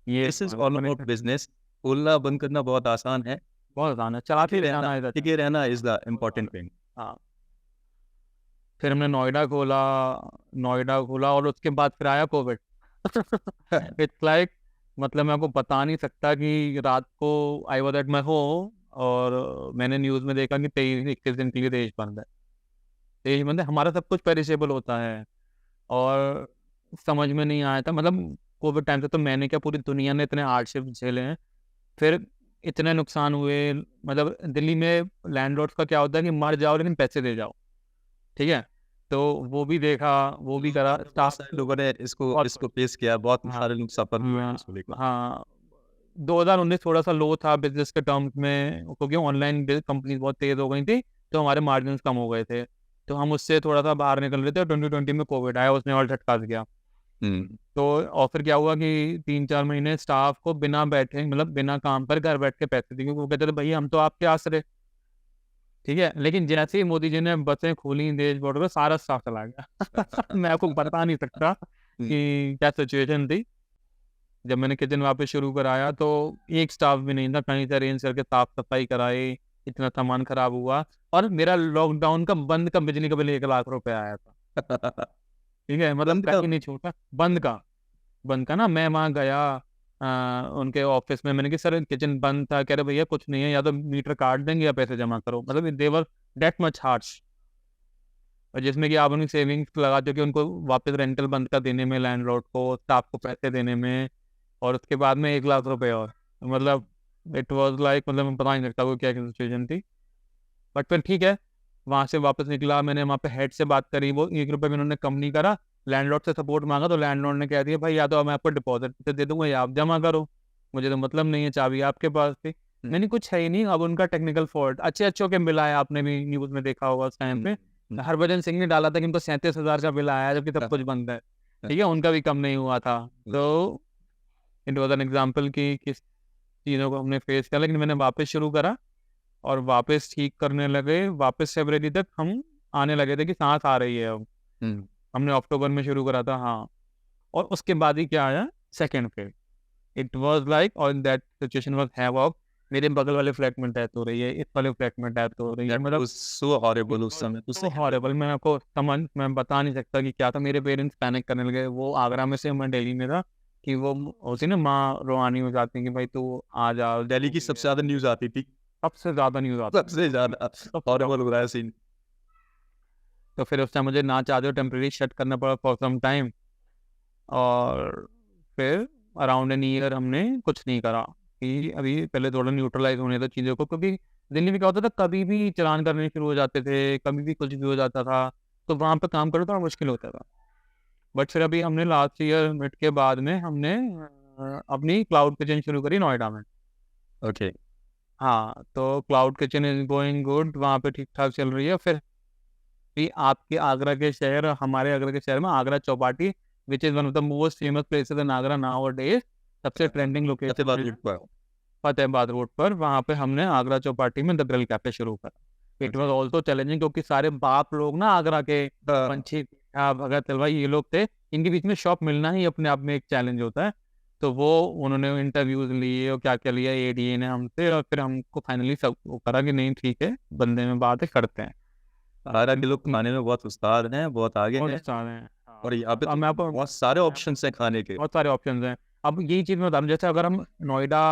ये दिस इज ऑल मैंने अबाउट बिजनेस। खोलना बंद करना बहुत आसान है, बहुत आसान है, चलाते टिके रहना रहना है। टिके रहना इज द इम्पोर्टेंट थिंग। हाँ, फिर हमने नोएडा खोला और उसके बाद फिर आया कोविड। इट्स लाइक, मतलब मैं आपको बता नहीं सकता कि रात को I was at my home और मैंने न्यूज़ में देखा कि 23-21 दिन के लिए देश बंद है। देश बंद है, हमारा सब कुछ पेरिशेबल होता है और समझ में नहीं आया था। मतलब कोविड टाइम से तो मैंने क्या, पूरी दुनिया ने इतने हार्डशिप झेले हैं, फिर इतने नुकसान हुए। मतलब दिल्ली में लैंडलॉर्ड्स का क्या होता है कि मर जाओ लेकिन पैसे दे जाओ, ठीक है। तो वो भी देखा, वो भी करा, बहुत स्टाफ सारे लोगों ने इसको बहुत इसको फेस किया, बहुत हाँ सारे लोग सफर हुए हैं हाँ इसको लेकर। हाँ। 2019 थोड़ा सा लो था बिजनेस के टर्म्स में, क्योंकि ऑनलाइन कंपनी बहुत तेज हो गई थी, तो हमारे मार्जिन कम हो गए थे, तो हम उससे थोड़ा सा बाहर निकल रहे थे। 2020 में कोविड आया, उसने और झटका दिया। तो और फिर क्या हुआ कि 3-4 महीने स्टाफ को बिना बैठे, मतलब बिना काम पर घर बैठ के पैसे दिए, क्योंकि वो कहते थे भैया हम तो आपके आसरे, ठीक है। लेकिन जैसे ही मोदी जी ने बसें खोली देश बॉर्डर पे, सारा स्टाफ चला गया। मैं आपको बता नहीं सकता कि क्या सिचुएशन थी। जब मैंने किचन वापस शुरू कराया तो एक स्टाफ भी नहीं था, कहीं से अरेंज करके साफ सफाई कराई, इतना सामान खराब हुआ। और मेरा लॉकडाउन का बंद का बिजली का बिल 1 लाख रुपए आया था, ठीक है। मतलब बंद कहीं कब? नहीं छूटा। बंद का ना, मैं वहाँ गया उनके ऑफिस में, मैंने कहा सर किचन बंद था। कह रहे भैया कुछ नहीं है, या तो मीटर काट देंगे या पैसे जमा करो। मतलब देवर डेट मच हार्श, और जिसमें कि आप उनकी सेविंग्स लगा चुके उनको वापस रेंटल बंद का देने में, लैंडलॉर्ड को, स्टाफ को पैसे देने में, और उसके बाद में 1 लाख रुपए और। मतलब इट वाज लाइक, मतलब मैं बता नहीं सकता वो क्या सिचुएशन थी। बट फिर ठीक है, वहां से वापस निकला, मैंने वहाँ पे हेड से बात करी, वो 1 रुपए भी उन्होंने कम नहीं करा। लैंडलॉर्ड से सपोर्ट मांगा तो लैंडलॉर्ड ने कह दिया भाई या तो मैं आपको डिपॉजिट दे दूंगा या आप जमा करो, मुझे तो मतलब नहीं है, चाबी आपके पास थी। मैंने कुछ है ही नहीं, अब उनका टेक्निकल फॉल्ट अच्छे अच्छों के मिला है, आपने भी न्यूज में देखा होगा उस टाइम पे। हरभजन सिंह ने डाला था कि उनको 37,000 का बिल आया जबकि सब कुछ बंद है, ठीक है, उनका भी कम नहीं हुआ था। तो इट वॉज एन एग्जाम्पल कि किस चीज़ों को हमने फेस किया। लेकिन मैंने वापस शुरू करा और वापस ठीक करने लगे, वापस फरवरी तक हम आने लगे थे कि सांस आ रही है अब। हमने अक्टूबर में शुरू करा था, हाँ। और उसके बाद ही क्या आया, second phase. It was like और दैट सिचुएशन वाज हैवॉक। मेरे बगल वाले फ्लैट में डेथ हो रही है, इस वाले फ्लैट में डेथ हो रही है, मतलब सो हॉरिबल उस समय तो तो हॉरेबल। मैं आपको मैं बता नहीं सकता कि क्या था। मेरे पेरेंट्स पैनिक करने लगे, वो आगरा में से, मैं दिल्ली में था, कि वो होती ना माँ रोहानी हो जाती है कि भाई तू आ जा। दिल्ली की सबसे ज्यादा न्यूज आती थी, सबसे ज्यादा न्यूज आता सबसे ज्यादा हॉरिबल हो रहा है सीन। तो फिर उस टाइम मुझे ना चाहते हो टेम्प्रेरी शट करना पड़ा फॉर सम टाइम। और फिर अराउंड एन ईयर हमने कुछ नहीं करा, कि अभी पहले थोड़ा न्यूट्रलाइज होने था चीज़ों को, क्योंकि दिल्ली में क्या होता था, कभी भी चलान करने शुरू हो जाते थे, कभी भी कुछ भी हो जाता था, तो वहाँ पे काम करो थोड़ा मुश्किल होता था। बट फिर अभी हमने लास्ट ईयर मिड के बाद में हमने अपनी क्लाउड किचन शुरू करी नोएडा में। ओके, हाँ, तो cloud kitchen is going good, वहाँ पे ठीक ठाक चल रही है। फिर भी आपके आगरा के शहर, हमारे आगरा के शहर में Agra Chowpatty, which is one of the most famous places in Agra now days, सबसे ट्रेंडिंग फतेहाबाद लोकेशन रोड पर। फतेहाबाद रोड पर। वहाँ पे हमने आगरा चौपाटी में द ग्रिल कैफे शुरू करा। इट वाज आल्सो चैलेंजिंग, क्योंकि सारे बाप लोग ना आगरा के, पंछी भगत भाई ये लोग थे, इनके बीच में शॉप मिलना ही अपने आप में एक चैलेंज होता है। तो वो उन्होंने इंटरव्यूज लिए और क्या क्या लिया एडीए ने हमसे, और फिर हमको फाइनली सब वो करा कि नहीं ठीक है, बंदे में बात है, करते हैं। आगरा के लोग खाने में बहुत उस्ताद हैं, बहुत आगे बहुत हैं, सारे हैं, और यहाँ पे अब तो मैं आपको बहुत सारे ऑप्शंस हैं खाने के। बहुत सारे ऑप्शंस हैं। अब यही चीज़ मैं बता रहा हूँ, जैसे अगर हम नोएडा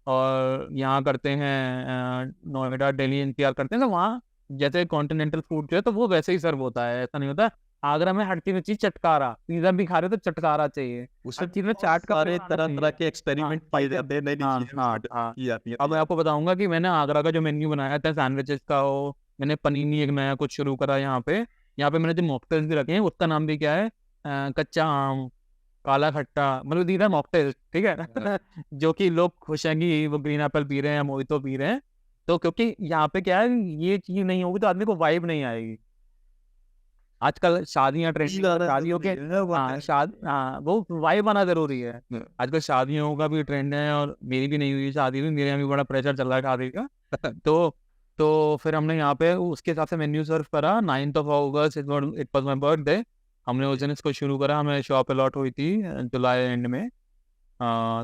और यहाँ करते हैं, नोएडा दिल्ली एनसीआर करते हैं, तो वहाँ जैसे कॉन्टिनेंटल फूड जो है तो वो वैसे ही सर्व होता है, ऐसा नहीं होता। आगरा में हर चीज चटकारा, पिज्जा भी खा रहे तो चटकारा चाहिए, हर चीज में चाट का सारे फ्लेवर आना तरह तरह चाहिए। के एक्सपेरिमेंट किए जाते हैं, नई नई हाँ चीजें हाँ उसमें हाँ। की जाती हैं। अब मैं आपको बताऊंगा कि मैंने आगरा का जो मेन्यू बनाया था सैंडविचेस का हो, मैंने पनीनी एक नया कुछ शुरू करा यहाँ पे। यहाँ पे मैंने जो मॉकटेल्स भी रखे हैं उसका नाम भी क्या है, कच्चा आम, काला खट्टा, मतलब दीदा मॉकटेल्स, ठीक है। जो कि लोग खुश हैं कि वो ग्रीन एप्पल पी रहे हैं या मोहितो पी रहे हैं। तो क्योंकि यहाँ पे क्या है, ये चीज नहीं होगी तो आदमी को वाइब नहीं आएगी। आजकल शादियां ट्रेंडिंग, शादियों के, हाँ वो वाइब आना जरूरी है। आजकल शादियों का भी ट्रेंड है, और मेरी भी नहीं हुई शादी में, मेरे यहाँ भी बड़ा प्रेशर चल रहा है शादी का। तो फिर हमने यहाँ पे उसके हिसाब से मेन्यू सर्व करा। 9th of August it was my birthday. हमने उस दिन इसको शुरू करा, हमें शॉप अलॉट हुई थी जुलाई एंड में।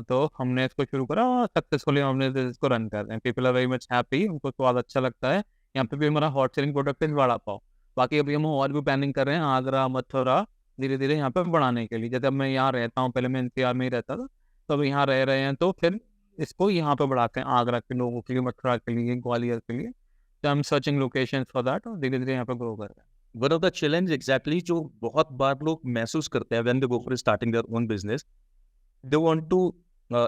तो हमने इसको शुरू करा और सक्सेसफुली हमने इसको रन कर रहे हैं। People are very much happy, उनको स्वाद अच्छा लगता है। यहाँ पे भी हमारा हॉट सेलिंग प्रोडक्ट है वड़ा पाव। बाकी अभी हम और भी प्लानिंग कर रहे हैं आगरा, मथुरा, धीरे धीरे यहाँ पे बढ़ाने के लिए। जैसे अब मैं यहाँ रहता हूँ, पहले मैं एनसीआर में ही रहता था, तो अब यहाँ रह रहे हैं, तो फिर इसको यहाँ पे बढ़ाते हैं आगरा के लोगों के लिए, मथुरा के लिए, ग्वालियर के लिए। तो I am searching location for that और धीरे धीरे यहाँ पे ग्रो कर रहे हैं। One of the challenge exactly जो बहुत बार लोग महसूस करते हैं when they go for starting their own business, they want to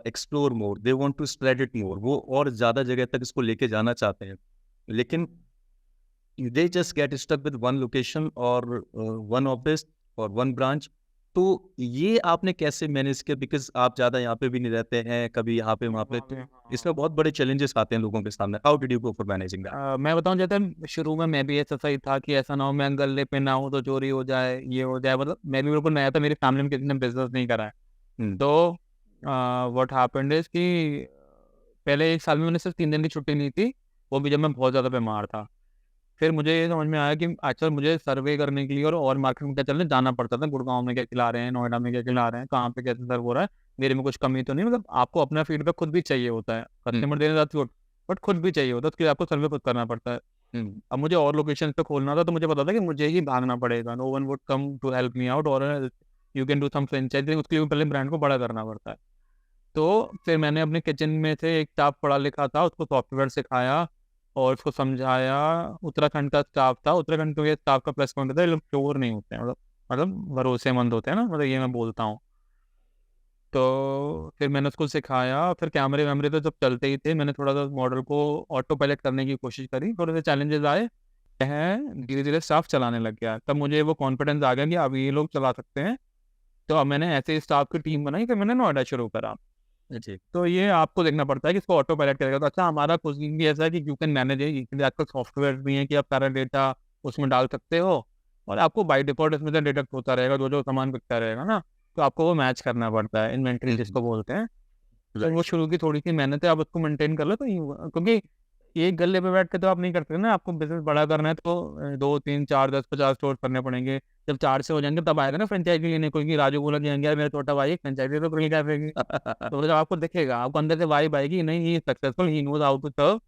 explore more, they want to spread it more, वो और ज्यादा जगह तक इसको लेके जाना चाहते हैं, लेकिन they just get stuck with one location or one office or one branch. तो ये आपने कैसे मैनेज किया, बिकॉज आप ज्यादा यहाँ पे भी नहीं रहते हैं, कभी यहाँ पे वहाँ पे, तो इसमें बहुत बड़े चैलेंजेस आते हैं लोगों के सामने. How did you go for managing that? मैं बताऊं, जैसे शुरू में मैं भी ऐसा सही था कि ऐसा ना हो मैं गले पे ना हूँ तो चोरी हो जाए, ये हो जाए। मतलब मैं भी बिल्कुल नया था, मेरी फैमिली में किसी ने बिजनेस नहीं करा है। तो व्हाट हैपेंड इज कि पहले 1 साल में मैंने सिर्फ 3 दिन की छुट्टी ली थी, वो भी जब मैं बहुत ज़्यादा बीमार था। फिर मुझे ये समझ में आया कि आजकल मुझे सर्वे करने के लिए और मार्केट में क्या चल रहा है जाना पड़ता था। गुड़गांव में क्या खिला रहे हैं, नोएडा में क्या खिला रहे हैं, कहाँ पे कैसे सर्व हो रहा है, मेरे में कुछ कमी तो नहीं। मतलब आपको अपना फीडबैक खुद भी चाहिए होता है, कस्टमर देने जाती हो, बट खुद भी चाहिए होता है, उसके लिए आपको सर्वे खुद करना पड़ता है। अब मुझे और लोकेशन पे खोलना था, तो मुझे पता था कि मुझे ही भागना पड़ेगा, no one would come to help me out, और you can do some franchising, उसके लिए पहले ब्रांड को बड़ा करना पड़ता है। तो फिर मैंने अपने किचन में से एक स्टाफ पढ़ा लिखा था, उसको सॉफ्टवेयर सिखाया और उसको समझाया। उत्तराखंड का स्टाफ था, उत्तराखंड के स्टाफ का प्लस पॉइंट होता है, ये लोग चोर नहीं होते हैं, मतलब भरोसेमंद होते हैं ना, मतलब ये मैं बोलता हूँ। तो फिर मैंने उसको सिखाया। फिर कैमरे वैमरे तो जब चलते ही थे, मैंने थोड़ा सा मॉडल को ऑटो पायलट करने की कोशिश करी, थोड़े से चैलेंजेस आए हैं, धीरे धीरे स्टाफ चलाने लग गया। तब मुझे वो कॉन्फिडेंस आ गया कि अब ये लोग चला सकते हैं। तो अब मैंने ऐसे स्टाफ की टीम बनाई, फिर मैंने नोएडा शुरू करा। जी. तो ये आपको देखना पड़ता है कि इसको ऑटो पायलट करेगा। तो अच्छा, हमारा कुकिंग भी ऐसा है कि यू कैन मैनेज है, आजकल सॉफ्टवेयर भी हैं कि आप सारा डेटा उसमें डाल सकते हो और आपको बाय डिफॉल्ट इसमें से डिडक्ट होता रहेगा, जो जो सामान बिकता रहेगा ना, तो आपको वो मैच करना पड़ता है, इन्वेंट्री जिसको बोलते हैं। तो वो शुरू की थोड़ी सी मेहनत है, आप उसको मेंटेन कर लो तो क्योंकि एक गले पे बैठ के तो आप नहीं कर सकते ना, आपको बिजनेस बड़ा करना है तो 2, 3, 4, 10, 50 स्टोर करने पड़ेंगे। जब 4 से हो जाएंगे तब आएगा ना फ्रेंचाइजी लेने कोई, कि राजू बोला कि यार मेरा छोटा भाई फ्रेंचाइजी तो खुल क्या फेंगी। तो जब आपको दिखेगा, आपको अंदर से वाइब आएगी, नहीं ही successful, he knows how to serve,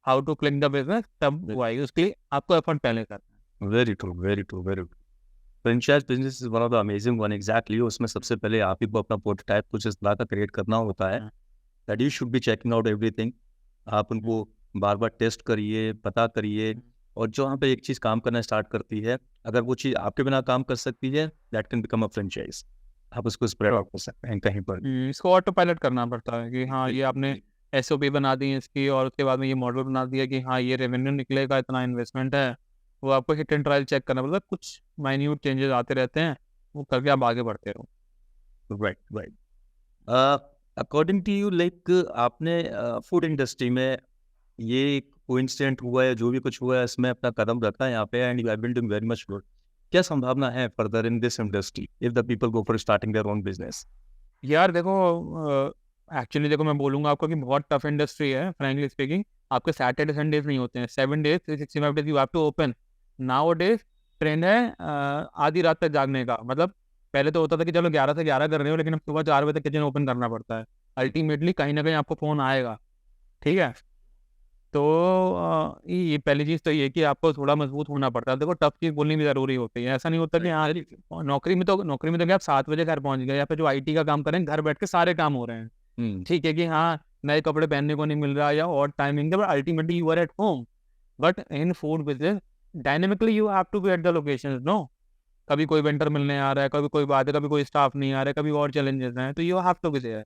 how to click the business, तब वो आएगी। उसके लिए आपको एफर्ट पहले करना है। Very true, very true, very true. Franchise business is one of the amazing one. Exactly, उसमें सबसे पहले आप ही को अपना प्रोटोटाइप कुछ इस तरह का क्रिएट करना होता है, that you should be checking out everything. आप उनको बार बार टेस्ट करिए, पता करिए, और जो वहाँ पे एक चीज़ काम करना स्टार्ट करती है, अगर वो चीज़ आपके बिना काम कर सकती है, that can become a franchise. आप उसको स्प्रेड आउट कर सकते हैं कहीं पर. इसको ऑटो पायलट करना पड़ता है कि हाँ ये आपने एसओपी बना दी है इसकी, और उसके बाद में ये मॉडल बना दिया कि हाँ ये रेवेन्यू निकलेगा, इतना इन्वेस्टमेंट है। वो आपको हिट एंड ट्रायल चेक करना पड़ता है, कुछ माइन्यूट चेंजेस आते रहते हैं, वो करके आप आगे बढ़ते रहो। Right, right. According to you, like आपने फूड इंडस्ट्री में ये कोइंसिडेंट हुआ है, जो भी कुछ हुआ है, इसमें अपना कदम रखा है यहाँ पे, and you have been doing very much good. क्या संभावना है further in this industry if the people go for starting their own business? यार देखो, एक्चुअली देखो मैं बोलूँगा आपको कि बहुत टफ इंडस्ट्री है, फ्रैंकली स्पीकिंग। आपके सैटरडे संडेज नहीं होते हैं, 7 days 365 days you have to open. Now days trend है आधी रात तक जागने का। मतलब पहले तो होता था कि चलो 11 से 11 कर रहे हो, लेकिन अब सुबह 4 बजे तक किचन ओपन करना पड़ता है। अल्टीमेटली कहीं ना कहीं आपको फ़ोन आएगा, ठीक है। तो ये पहली चीज़ तो ये कि आपको थोड़ा मजबूत होना पड़ता है। देखो, टफ चीज़ बोलनी भी ज़रूरी होती है। ऐसा नहीं होता कि हाँ नौकरी में तो क्या आप 7 बजे घर पहुंच गए, या फिर जो आईटी का काम करें घर बैठ के सारे काम हो रहे हैं, ठीक है कि हाँ नए कपड़े पहनने को नहीं मिल रहा या और टाइमिंग है, but ultimately you are at home. But in food business dynamically you have to be at the location. No, कभी कोई वेंडर मिलने आ रहा है, कभी कोई बात है, कभी कोई स्टाफ नहीं आ रहा है, कभी और चैलेंजेस हैं, तो you have to be there.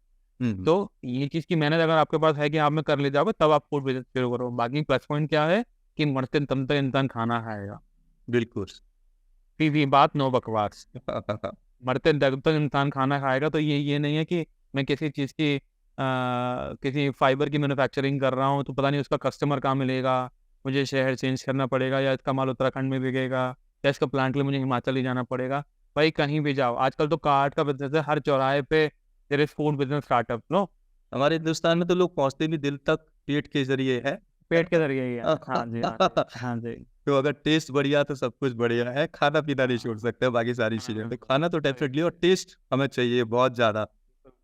तो ये चीज़ की मेहनत अगर आपके पास है कि आप में कर ले जाओगे, तब आप फूड बिजनेस शुरू करो। बाकी प्लस पॉइंट क्या है कि मरते दम तक इंसान खाना खाएगा। बिल्कुल. सीधी बात, नो बकवास। मरते दम तक इंसान खाना खाएगा। तो ये नहीं है कि मैं किसी चीज़ की किसी फाइबर की मैन्युफैक्चरिंग कर रहा हूँ तो पता नहीं उसका कस्टमर कहाँ मिलेगा, मुझे शहर चेंज करना पड़ेगा, या इसका माल उत्तराखंड में बिकेगा, या इसका प्लांट के लिए मुझे हिमाचल ही जाना पड़ेगा। भाई कहीं भी जाओ, आजकल तो कार्ट का बिजनेस है, हर चौराहे पे there is food business startup. No, हमारे हिंदुस्तान में तो लोग पहुंचते भी दिल तक पेट के जरिए है. पेट के जरिए ही है। हाँ जी, हाँ जी। तो अगर टेस्ट बढ़िया तो सब कुछ बढ़िया है. खाना पीना नहीं छोड़ सकते, बाकी सारी चीजें. तो खाना तो डेफिनेटली, और टेस्ट हमें चाहिए बहुत ज्यादा.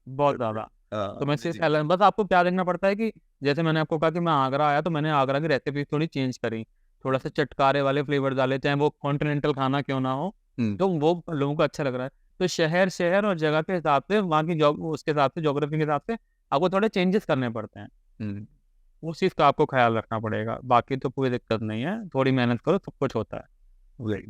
बहुत ज़्यादा। तो मैं बस आपको क्या देखना पड़ता है कि जैसे मैंने आपको कहा कि मैं आगरा आया तो मैंने आगरा की रेसिपी थोड़ी चेंज करी, थोड़ा सा चटकारे वाले फ्लेवर डाले, चाहे वो कॉन्टिनेंटल खाना क्यों ना हो, तो वो लोगों को अच्छा लग रहा है। तो शहर और जगह के हिसाब से, वहाँ की उसके हिसाब से, ज्योग्राफी के हिसाब से आपको थोड़े चेंजेस करने पड़ते हैं। उस चीज़ का आपको ख्याल रखना पड़ेगा, बाकी तो कोई दिक्कत नहीं है, थोड़ी मेहनत करो सब कुछ होता है।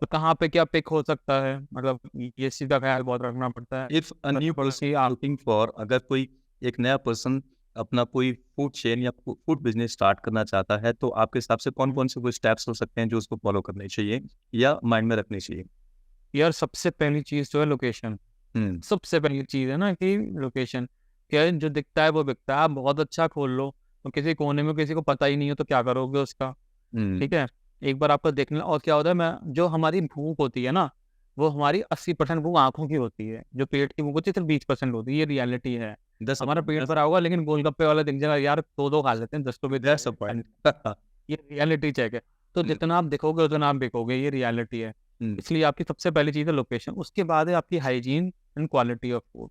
तो कहाँ पे क्या पिक हो सकता है, मतलब ये चीज़ का ख्याल बहुत रखना पड़ता है। If a new person are looking for, अगर कोई एक नया पर्सन अपना कोई फूड चेन या फूड बिजनेस स्टार्ट करना चाहता है, तो आपके हिसाब से कौन कौन से कोई स्टेप्स हो सकते हैं जो उसको फॉलो करने चाहिए या माइंड में रखनी चाहिए? यार सबसे पहली चीज़ जो है लोकेशन, सबसे पहली चीज़ है ना कि लोकेशन क्या है, जो दिखता है वो बिकता है। आप बहुत अच्छा खोल लो तो किसी कोने में किसी को पता ही नहीं हो तो क्या करोगे उसका, ठीक है। एक बार आपको देखना, और क्या होता है, मैं जो हमारी भूख होती है ना, वो हमारी 80% भूख आंखों की होती है, जो पेट की भूख होती है सिर्फ 20% होती है, ये रियलिटी है। हमारा पेट भरा होगा लेकिन गोलगप्पे वाला दिख जाएगा, यार दो खा लेते हैं 10 रुपए, ये रियलिटी चेक है। तो जितना आप दिखोगे उतना आप बिकोगे, ये रियलिटी है। इसलिए आपकी सबसे पहली चीज़ है लोकेशन, उसके बाद है आपकी hygiene and quality of food.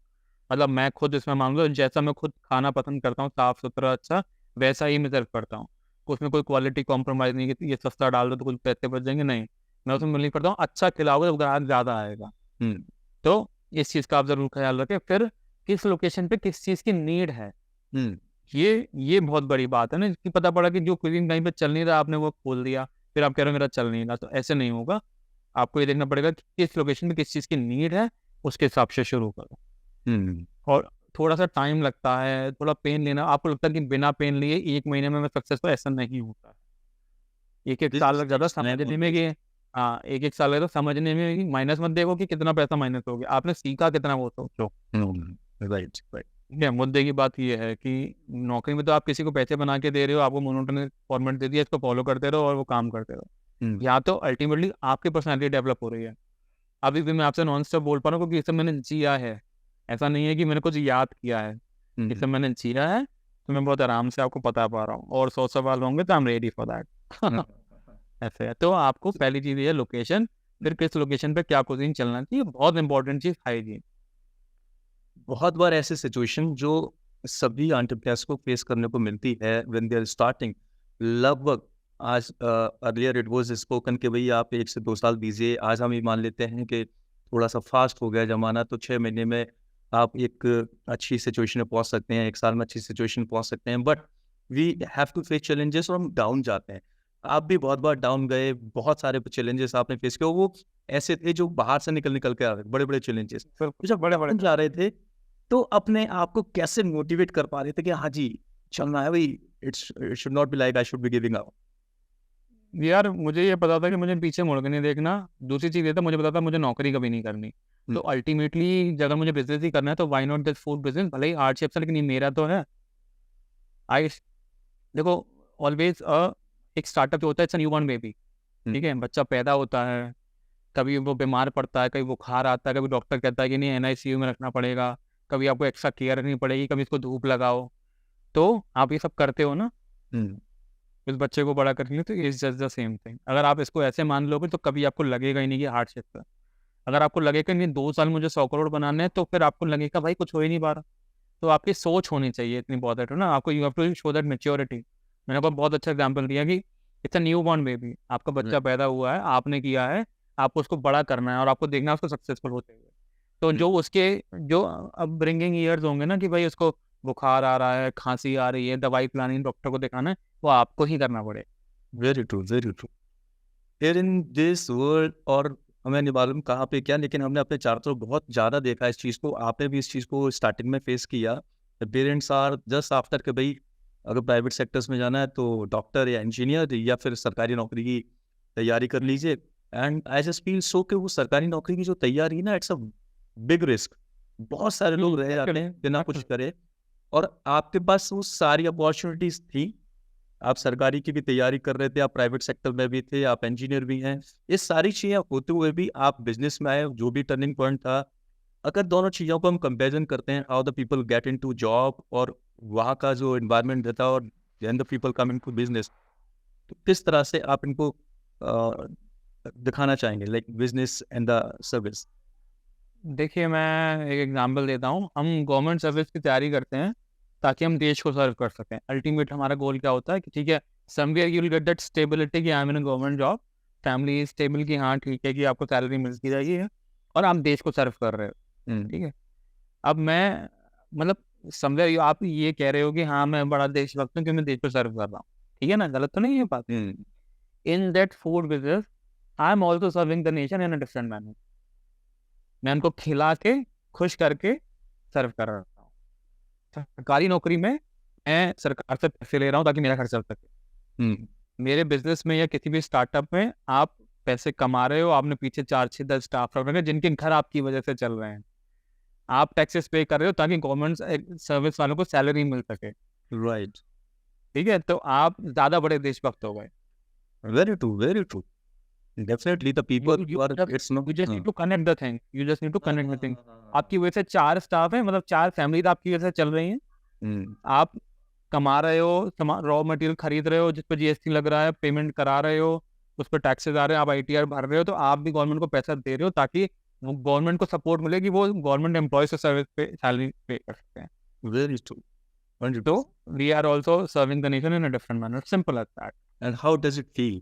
मतलब मैं खुद इसमें मान लो, जैसा मैं खुद खाना पसंद करता हूँ, साफ सुथरा अच्छा, वैसा ही मैं सर्व करता हूँ। उसमें कोई क्वालिटी कॉम्प्रोमाइज़ नहीं कि ये सस्ता डाल दो तो कुछ पैसे बच जाएंगे, नहीं, मैं उसमें बिलीव करता हूँ अच्छा खिलाओगे तो ग्राहक ज़्यादा आएगा। तो इस चीज़ का आप ज़रूर ख्याल रखें। फिर किस लोकेशन पे किस चीज़ की नीड है, ये बहुत बड़ी बात है ना, कि पता पड़ा कि जो कुजिन कहीं पे चल नहीं रहा, आपने वो खोल दिया, फिर आप कह रहे हो मेरा चल नहीं रहा, तो ऐसे नहीं होगा। आपको ये देखना पड़ेगा कि किस लोकेशन पे किस चीज़ की नीड है, उसके हिसाब से शुरू करो। और थोड़ा सा टाइम लगता है, थोड़ा पेन लेना, आपको लगता है कि बिना पेन लिए 1 महीने में मैं सक्सेसफुल, ऐसा नहीं होता। 1 साल लग जाता समझने में कि हाँ, 1 साल लगता समझने में कि माइनस मत देखो कि कितना पैसा माइनस हो गया, आपने सीखा कितना वो सोचो। राइट। ठीक है, मुद्दे की बात ये है कि नौकरी में तो आप किसी को पैसे बना के दे रहे हो, आपको मोनोटोनस फॉर्मेट दे दिया, इसको फॉलो करते रहो और वो काम करते रहो। यहाँ तो अल्टीमेटली आपकी पर्सनैलिटी डेवलप हो रही है। अभी भी मैं आपसे नॉन स्टॉप बोल पा रहा हूँ क्योंकि इसे मैंने जिया है, ऐसा नहीं है कि मैंने कुछ याद किया है, इसे मैंने जिया है, तो मैं बहुत आराम से आपको बता पा रहा हूँ। और 100 सवाल होंगे तो I am ready for that. ऐसे है। तो आपको पहली चीज़ ये है लोकेशन, फिर किस लोकेशन पे क्या कुजीन चलना चाहिए, बहुत इंपॉर्टेंट चीज़ हाइजीन। बहुत बार ऐसी सिचुएशन जो सभी एंटरप्रेन्योर्स को फेस करने को मिलती है व्हेन दे आर स्टार्टिंग, लगभग आज अर्लियर इट वाज स्पोकन कि भाई आप 1 से 2 साल दीजिए, आज हम ये मान लेते हैं कि थोड़ा सा फास्ट हो गया ज़माना, तो 6 महीने में आप एक अच्छी सिचुएशन में पहुंच सकते हैं, 1 साल में अच्छी सिचुएशन पहुंच सकते हैं, but we have to face challenges और हम डाउन जाते हैं। आप भी बहुत बार डाउन गए, बहुत सारे चैलेंजेस आपने फेस किए, वो ऐसे थे जो बाहर से निकल के आ रहे, बड़े-बड़े चैलेंजेस। जब बड़े-बड़े जा रहे थे तो अपने आप को कैसे मोटिवेट कर पा रहे थे कि हाँ जी, चलना है भाई, it should not be like I should be giving up? यार मुझे ये पता था कि मुझे पीछे मुड़ के नहीं देखना। दूसरी चीज़ ये था, मुझे पता था मुझे नौकरी कभी नहीं करनी। तो अल्टीमेटली अगर मुझे बिजनेस ही करना है तो why not this food business, भले ही हार्डशिप से, लेकिन ये मेरा तो है। आई देखो, ऑलवेज एक स्टार्टअप जो होता है, इट्स अ न्यूबॉर्न बेबी, ठीक है। बच्चा पैदा होता है, कभी वो बीमार पड़ता है, कभी बुखार आता है, कभी डॉक्टर कहता है कि नहीं NICU में रखना पड़ेगा, कभी आपको एक्स्ट्रा केयर रखनी पड़ेगी, कभी इसको धूप लगाओ। तो आप ये सब करते हो ना इस बच्चे को बड़ा करने के लिए, तो it's just the same thing. अगर आप इसको ऐसे मान लोगे तो कभी आपको लगेगा ही नहीं कि हार्डशिप है। अगर आपको लगेगा नहीं 2 साल मुझे 100 करोड़ बनाने हैं, तो फिर आपको लगेगा भाई कुछ हो ही नहीं पा रहा। तो आपकी सोच होनी चाहिए इतनी बहुत है ना, आपको you have to show that maturity. मैंने आपको बहुत अच्छा एग्जांपल दिया कि it's a new born baby, आपका बच्चा पैदा हुआ है, आपने किया है, आपको उसको बड़ा करना है और आपको देखना है उसको सक्सेसफुल होते हुए। तो जो उसके जो अब ब्रिंगिंग ईयर्स होंगे ना कि भाई उसको बुखार आ रहा है, खांसी आ रही है, दवाई पिलानी है, डॉक्टर को दिखाना है, वो आपको ही करना पड़ेगा। Very true, very true. Here in this world, और हमें नहीं मालूम कहाँ पे क्या, लेकिन हमने अपने चारों तरफ बहुत ज़्यादा देखा इस चीज़ को, आपने भी इस चीज़ को स्टार्टिंग में फेस किया। पेरेंट्स आर जस्ट आफ्टर कि भाई अगर प्राइवेट सेक्टर्स में जाना है तो डॉक्टर या इंजीनियर या फिर सरकारी नौकरी की तैयारी कर लीजिए। And I just feel so कि वो सरकारी नौकरी की जो तैयारी है ना, इट्स अ बिग रिस्क। बहुत सारे लोग रह जाते हैं बिना कुछ करे, और आपके पास वो सारी अपॉर्चुनिटीज थी, आप सरकारी की भी तैयारी कर रहे थे, आप प्राइवेट सेक्टर में भी थे, आप इंजीनियर भी हैं, ये सारी चीज़ें होते हुए भी आप बिजनेस में आए, जो भी टर्निंग पॉइंट था। अगर दोनों चीज़ों को हम कंपेरिजन करते हैं, how the people get into job और वहाँ का जो एनवायरनमेंट रहता है, और then the people come into business, तो किस तरह से आप इनको दिखाना चाहेंगे, like business and the service? देखिए मैं एक एग्जांपल देता हूँ। हम गवर्नमेंट सर्विस की तैयारी करते हैं ताकि हम देश को सर्व कर सकें। अल्टीमेट हमारा गोल क्या होता है कि ठीक है, somewhere you will get that stability कि I am in a government job, family stable की हाँ ठीक है कि आपको सैलरी मिलती रहेगी है और आप देश को सर्व कर रहे हो। ठीक है, अब मैं मतलब समवेयर आप ये कह रहे हो कि हाँ मैं बड़ा देशभक्त हूँ कि मैं देश को सर्व कर रहा हूँ, ठीक है ना, गलत तो नहीं है बात। In that food business I am also serving the nation in a different manner. मैं उनको खिला के खुश करके सर्व कर रहा हूँ। सरकारी नौकरी में मैं सरकार से पैसे ले रहा हूँ ताकि मेरा खर्च चल सके। मेरे बिजनेस में या किसी भी स्टार्टअप में आप पैसे कमा रहे हो, आपने पीछे 4-6-10 स्टाफ रख रखे हैं जिनके घर आपकी वजह से चल रहे हैं। आप टैक्सेस पे कर रहे हो ताकि गवर्नमेंट सर्विस वालों को सैलरी मिल सके। राइट, ठीक है, तो आप ज्यादा बड़े देशभक्त हो गए। Very true, very true. Definitely the people You who are just it's no you just need to connect the thing. You just need to connect the thing. आपकी वजह से 4 स्टाफ है, मतलब 4 फैमिली आपकी वजह से चल रही हैं। आप कमा रहे हो, रॉ मटेरियल खरीद रहे हो जिस पर जीएसटी लग रहा है, पेमेंट करा रहे हो, उस पर टैक्सेस आ रहे हैं, आप आईटीआर भर रहे हो, तो आप भी गवर्नमेंट को पैसा दे रहे हो ताकि गवर्नमेंट को सपोर्ट मिले कि वो गवर्नमेंट एम्प्लॉय से सर्विस पे सैलरी पे कर सकते हैं। very true, 100%. तो we are also serving the nation in a different manner, simple as that. And how does it feel?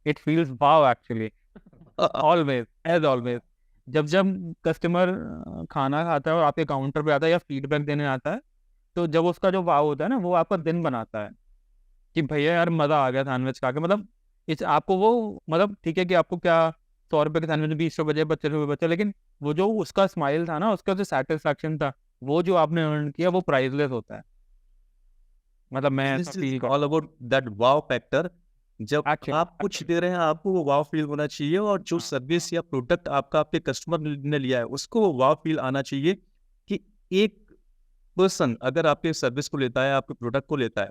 It feels wow actually, always as always. जब जब customer खाना खाता है और आपके काउंटर पे आता है या फीडबैक देने आता है, तो जब उसका जो वाव होता है ना, वो आपका दिन बनाता है कि भैया यार मजा आ गया सैंडविच खा के। मतलब इस आपको वो, मतलब ठीक है कि आपको क्या 100 रुपए के सैंडविच 20 रुपए बचे, 25 रुपए बचे, लेकिन वो जो उसका स्माइल था ना, उसका जो सेटिस्फैक्शन था, वो जो आपने अर्न किया वो प्राइसलेस होता है। मतलब मैं This ऐसा is feel all about that wow factor. जब Actually, आप कुछ दे रहे हैं आपको वो वाव फील होना चाहिए, और जो सर्विस या प्रोडक्ट आपका आपके कस्टमर ने लिया है उसको वो वाव फील आना चाहिए कि एक पर्सन अगर आपके सर्विस को लेता है, आपके प्रोडक्ट को लेता है,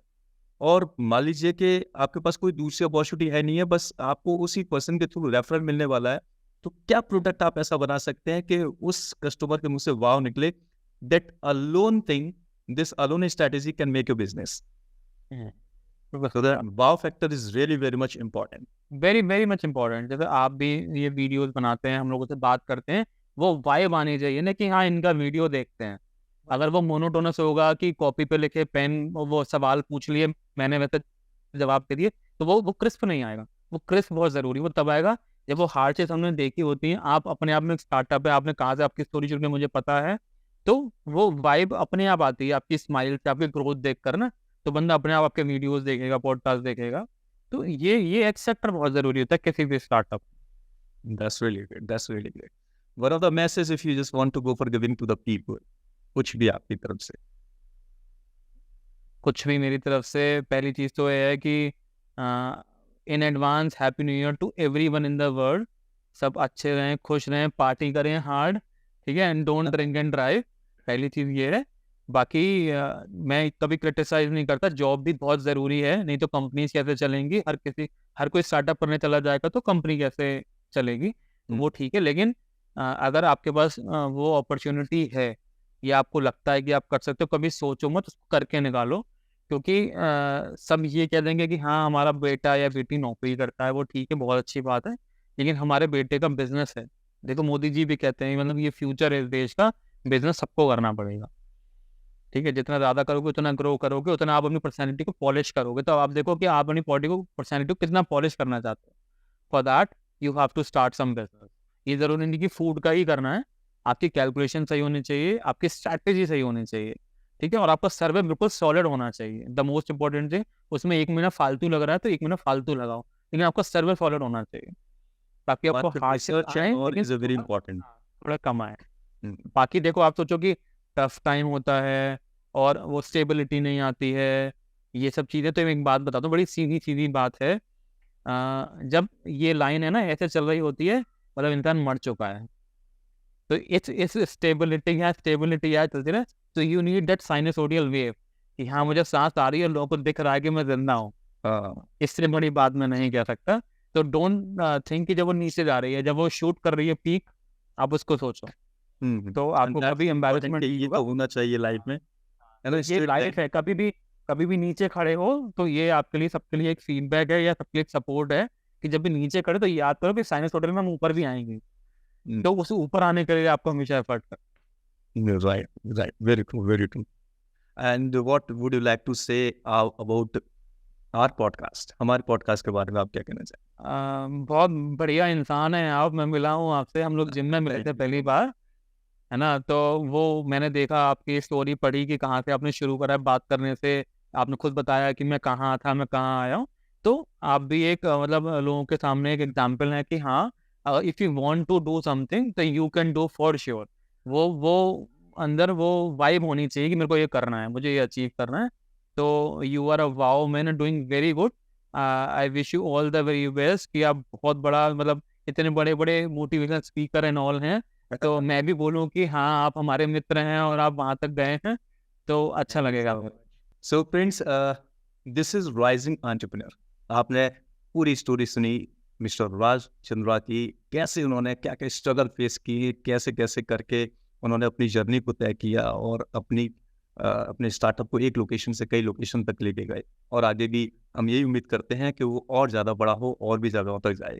और मान लीजिए कि आपके पास कोई दूसरी अपॉर्चुनिटी है नहीं है, बस आपको उसी पर्सन के थ्रू रेफरल मिलने वाला है, तो क्या प्रोडक्ट आप ऐसा बना सकते हैं कि उस कस्टमर के मुंह से वाव निकले? That alone thing, this alone strategy can make your business. So the wow factor is really very much important. Very very much important. जैसे आप भी ये वीडियोस बनाते हैं, हम लोगों से बात करते हैं, वो वाइब आनी चाहिए ना कि हाँ इनका वीडियो देखते हैं। अगर वो मोनोटोनस होगा कि कॉपी पे लिखे पेन, वो सवाल पूछ लिए मैंने वैसे जवाब दे दिए, तो वो क्रिस्प नहीं आएगा। वो क्रिस्प बहुत ज़रूरी, वो तब आएगा जब वो हार्ड चीज़ हमने देखी होती है। आप अपने आप में एक स्टार्टअप है, आपने कहाँ से आपकी स्टोरी शुरू की मुझे पता है, तो वो वाइब अपने आप आती है आपकी स्माइल से, आपकी ग्रोथ देख कर ना, तो बंदा अपने आप आपके वीडियोस देखेगा, पॉडकास्ट देखेगा। तो ये एक सेक्टर बहुत ज़रूरी होता है किसी भी startup. That's really great. That's really great. One of the messages if you just want to go for giving to the people, कुछ भी आपकी तरफ से? कुछ भी मेरी तरफ से पहली चीज़ तो ये है कि in advance happy new year to everyone in the world. सब अच्छे रहें, खुश रहें, पार्टी करें हार्ड, ठीक है, and don't drink and drive. पहली चीज़ ये है। बाकी मैं कभी क्रिटिसाइज नहीं करता, जॉब भी बहुत ज़रूरी है, नहीं तो कंपनीज कैसे चलेंगी? हर कोई स्टार्टअप करने चला जाएगा तो कंपनी कैसे चलेगी? तो वो ठीक है, लेकिन अगर आपके पास वो अपॉर्चुनिटी है या आपको लगता है कि आप कर सकते हो, कभी सोचो मत, उसको करके निकालो। क्योंकि सब ये कह देंगे कि हाँ हमारा बेटा या बेटी नौकरी करता है, वो ठीक है, बहुत अच्छी बात है, लेकिन हमारे बेटे का बिजनेस है। देखो मोदी जी भी कहते हैं, मतलब ये फ्यूचर है इस देश का, बिजनेस सबको करना पड़ेगा। ठीक है, जितना ज़्यादा करोगे उतना ग्रो करोगे, उतना आप अपनी पर्सनैलिटी को पॉलिश करोगे। तो आप देखो कि आप अपनी पर्सनैलिटी को कितना पॉलिश करना चाहते हो। For that you have to start some business. ये ज़रूरी नहीं कि फूड का ही करना है, आपकी कैलकुलेशन सही होनी चाहिए, आपकी स्ट्रैटेजी सही होनी चाहिए, ठीक है, और आपका सर्वे बिल्कुल सॉलिड होना चाहिए। द मोस्ट इंपॉर्टेंट थिंग, उसमें 1 महीना फालतू लग रहा है तो 1 महीना फालतू लगाओ, लेकिन आपका सर्वे सॉलिड होना चाहिए, ताकि आपको Research and all is a very important. थोड़ा कम आए। बाकी देखो, आप सोचो कि टफ टाइम होता है और वो स्टेबिलिटी नहीं आती है, ये सब चीज़ें, तो एक बात बताता हूँ, बड़ी सीधी सीधी बात है। जब ये लाइन है ना ऐसे चल रही होती है, मतलब इंसान मर चुका है। तो इस स्टेबिलिटी या चलती है, तो यू नीड दैट साइनसोडियल वेव कि हाँ मुझे सांस आ रही है, लोगों को दिख रहा है कि मैं जिंदा हूँ। इससे बड़ी बात मैं नहीं कह सकता। तो डोंट थिंक कि जब वो नीचे जा रही है, जब वो शूट कर रही है पीक, आप उसको सोचो। तो आपको कभी एम्बैरेसमेंट ये तो होना चाहिए लाइफ में, है ना? ये लाइफ है। कभी भी नीचे खड़े हो तो ये आपके लिए, सबके लिए एक फीडबैक है या सबके लिए एक सपोर्ट है कि जब भी नीचे खड़े तो याद करो कि साइनसोडियल में हम ऊपर भी आएंगे। तो उसे ऊपर आने के लिए आपको हमेशा एफर्ट करना। Right, very true. And what would you like to say about our podcast, हमारे पॉडकास्ट के बारे में आप क्या कहना चाहें? बहुत बढ़िया इंसान है आप, मैं मिला हूँ आपसे, हम लोग जिम में मिले थे पहली बार, है ना? तो वो मैंने देखा, आपकी स्टोरी पढ़ी कि कहाँ से आपने शुरू करा है बात करने से, आपने खुद बताया कि मैं कहाँ था, मैं कहाँ आया हूँ। तो आप भी एक मतलब लोगों के सामने एक एग्जाम्पल है कि हाँ, if you want to do something तो you can do for sure. वो अंदर वो वाइब होनी चाहिए कि मेरे को ये करना है, मुझे ये अचीव करना है। तो you are a wow man, doing very good. I wish you all the very best कि आप बहुत बड़ा मतलब इतने बड़े-बड़े मोटिवेशनल स्पीकर एंड ऑल हैं। तो मैं भी बोलूँ कि हाँ, आप हमारे मित्र हैं और आप वहाँ तक गए हैं, तो अच्छा लगेगा। So friends, this is rising entrepreneur. आपने पूरी स्टोरी सुनी मिस्टर राज चंद्रा की, कैसे उन्होंने क्या क्या स्ट्रगल फेस की, कैसे कैसे करके उन्होंने अपनी जर्नी को तय किया और अपने स्टार्टअप को एक लोकेशन से कई लोकेशन तक लेके गए, और आगे भी हम यही उम्मीद करते हैं कि वो और ज़्यादा बड़ा हो और भी जगहों तक जाए।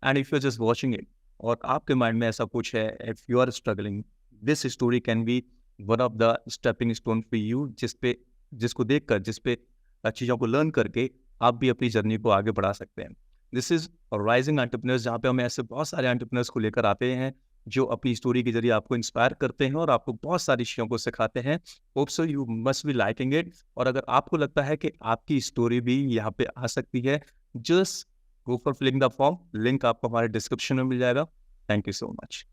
And if you just watching it और आपके माइंड में ऐसा कुछ है, if you are struggling, this story can be one of the stepping stone for you, जिसको देखकर, जिस पे चीज़ों को लर्न करके आप भी अपनी जर्नी को आगे बढ़ा सकते हैं। दिस इज राइजिंग एंटरप्रेन्योर्स, जहाँ पे हम ऐसे बहुत सारे एंटरप्रेन्योर्स को लेकर आते हैं जो अपनी स्टोरी के जरिए आपको इंस्पायर करते हैं और आपको बहुत सारी चीज़ों को सिखाते हैं। Hope so you must be liking it. और अगर आपको लगता है कि आपकी स्टोरी भी यहाँ पे आ सकती है, just go for filling the form. Link आपको हमारे डिस्क्रिप्शन में मिल जाएगा। Thank you so much.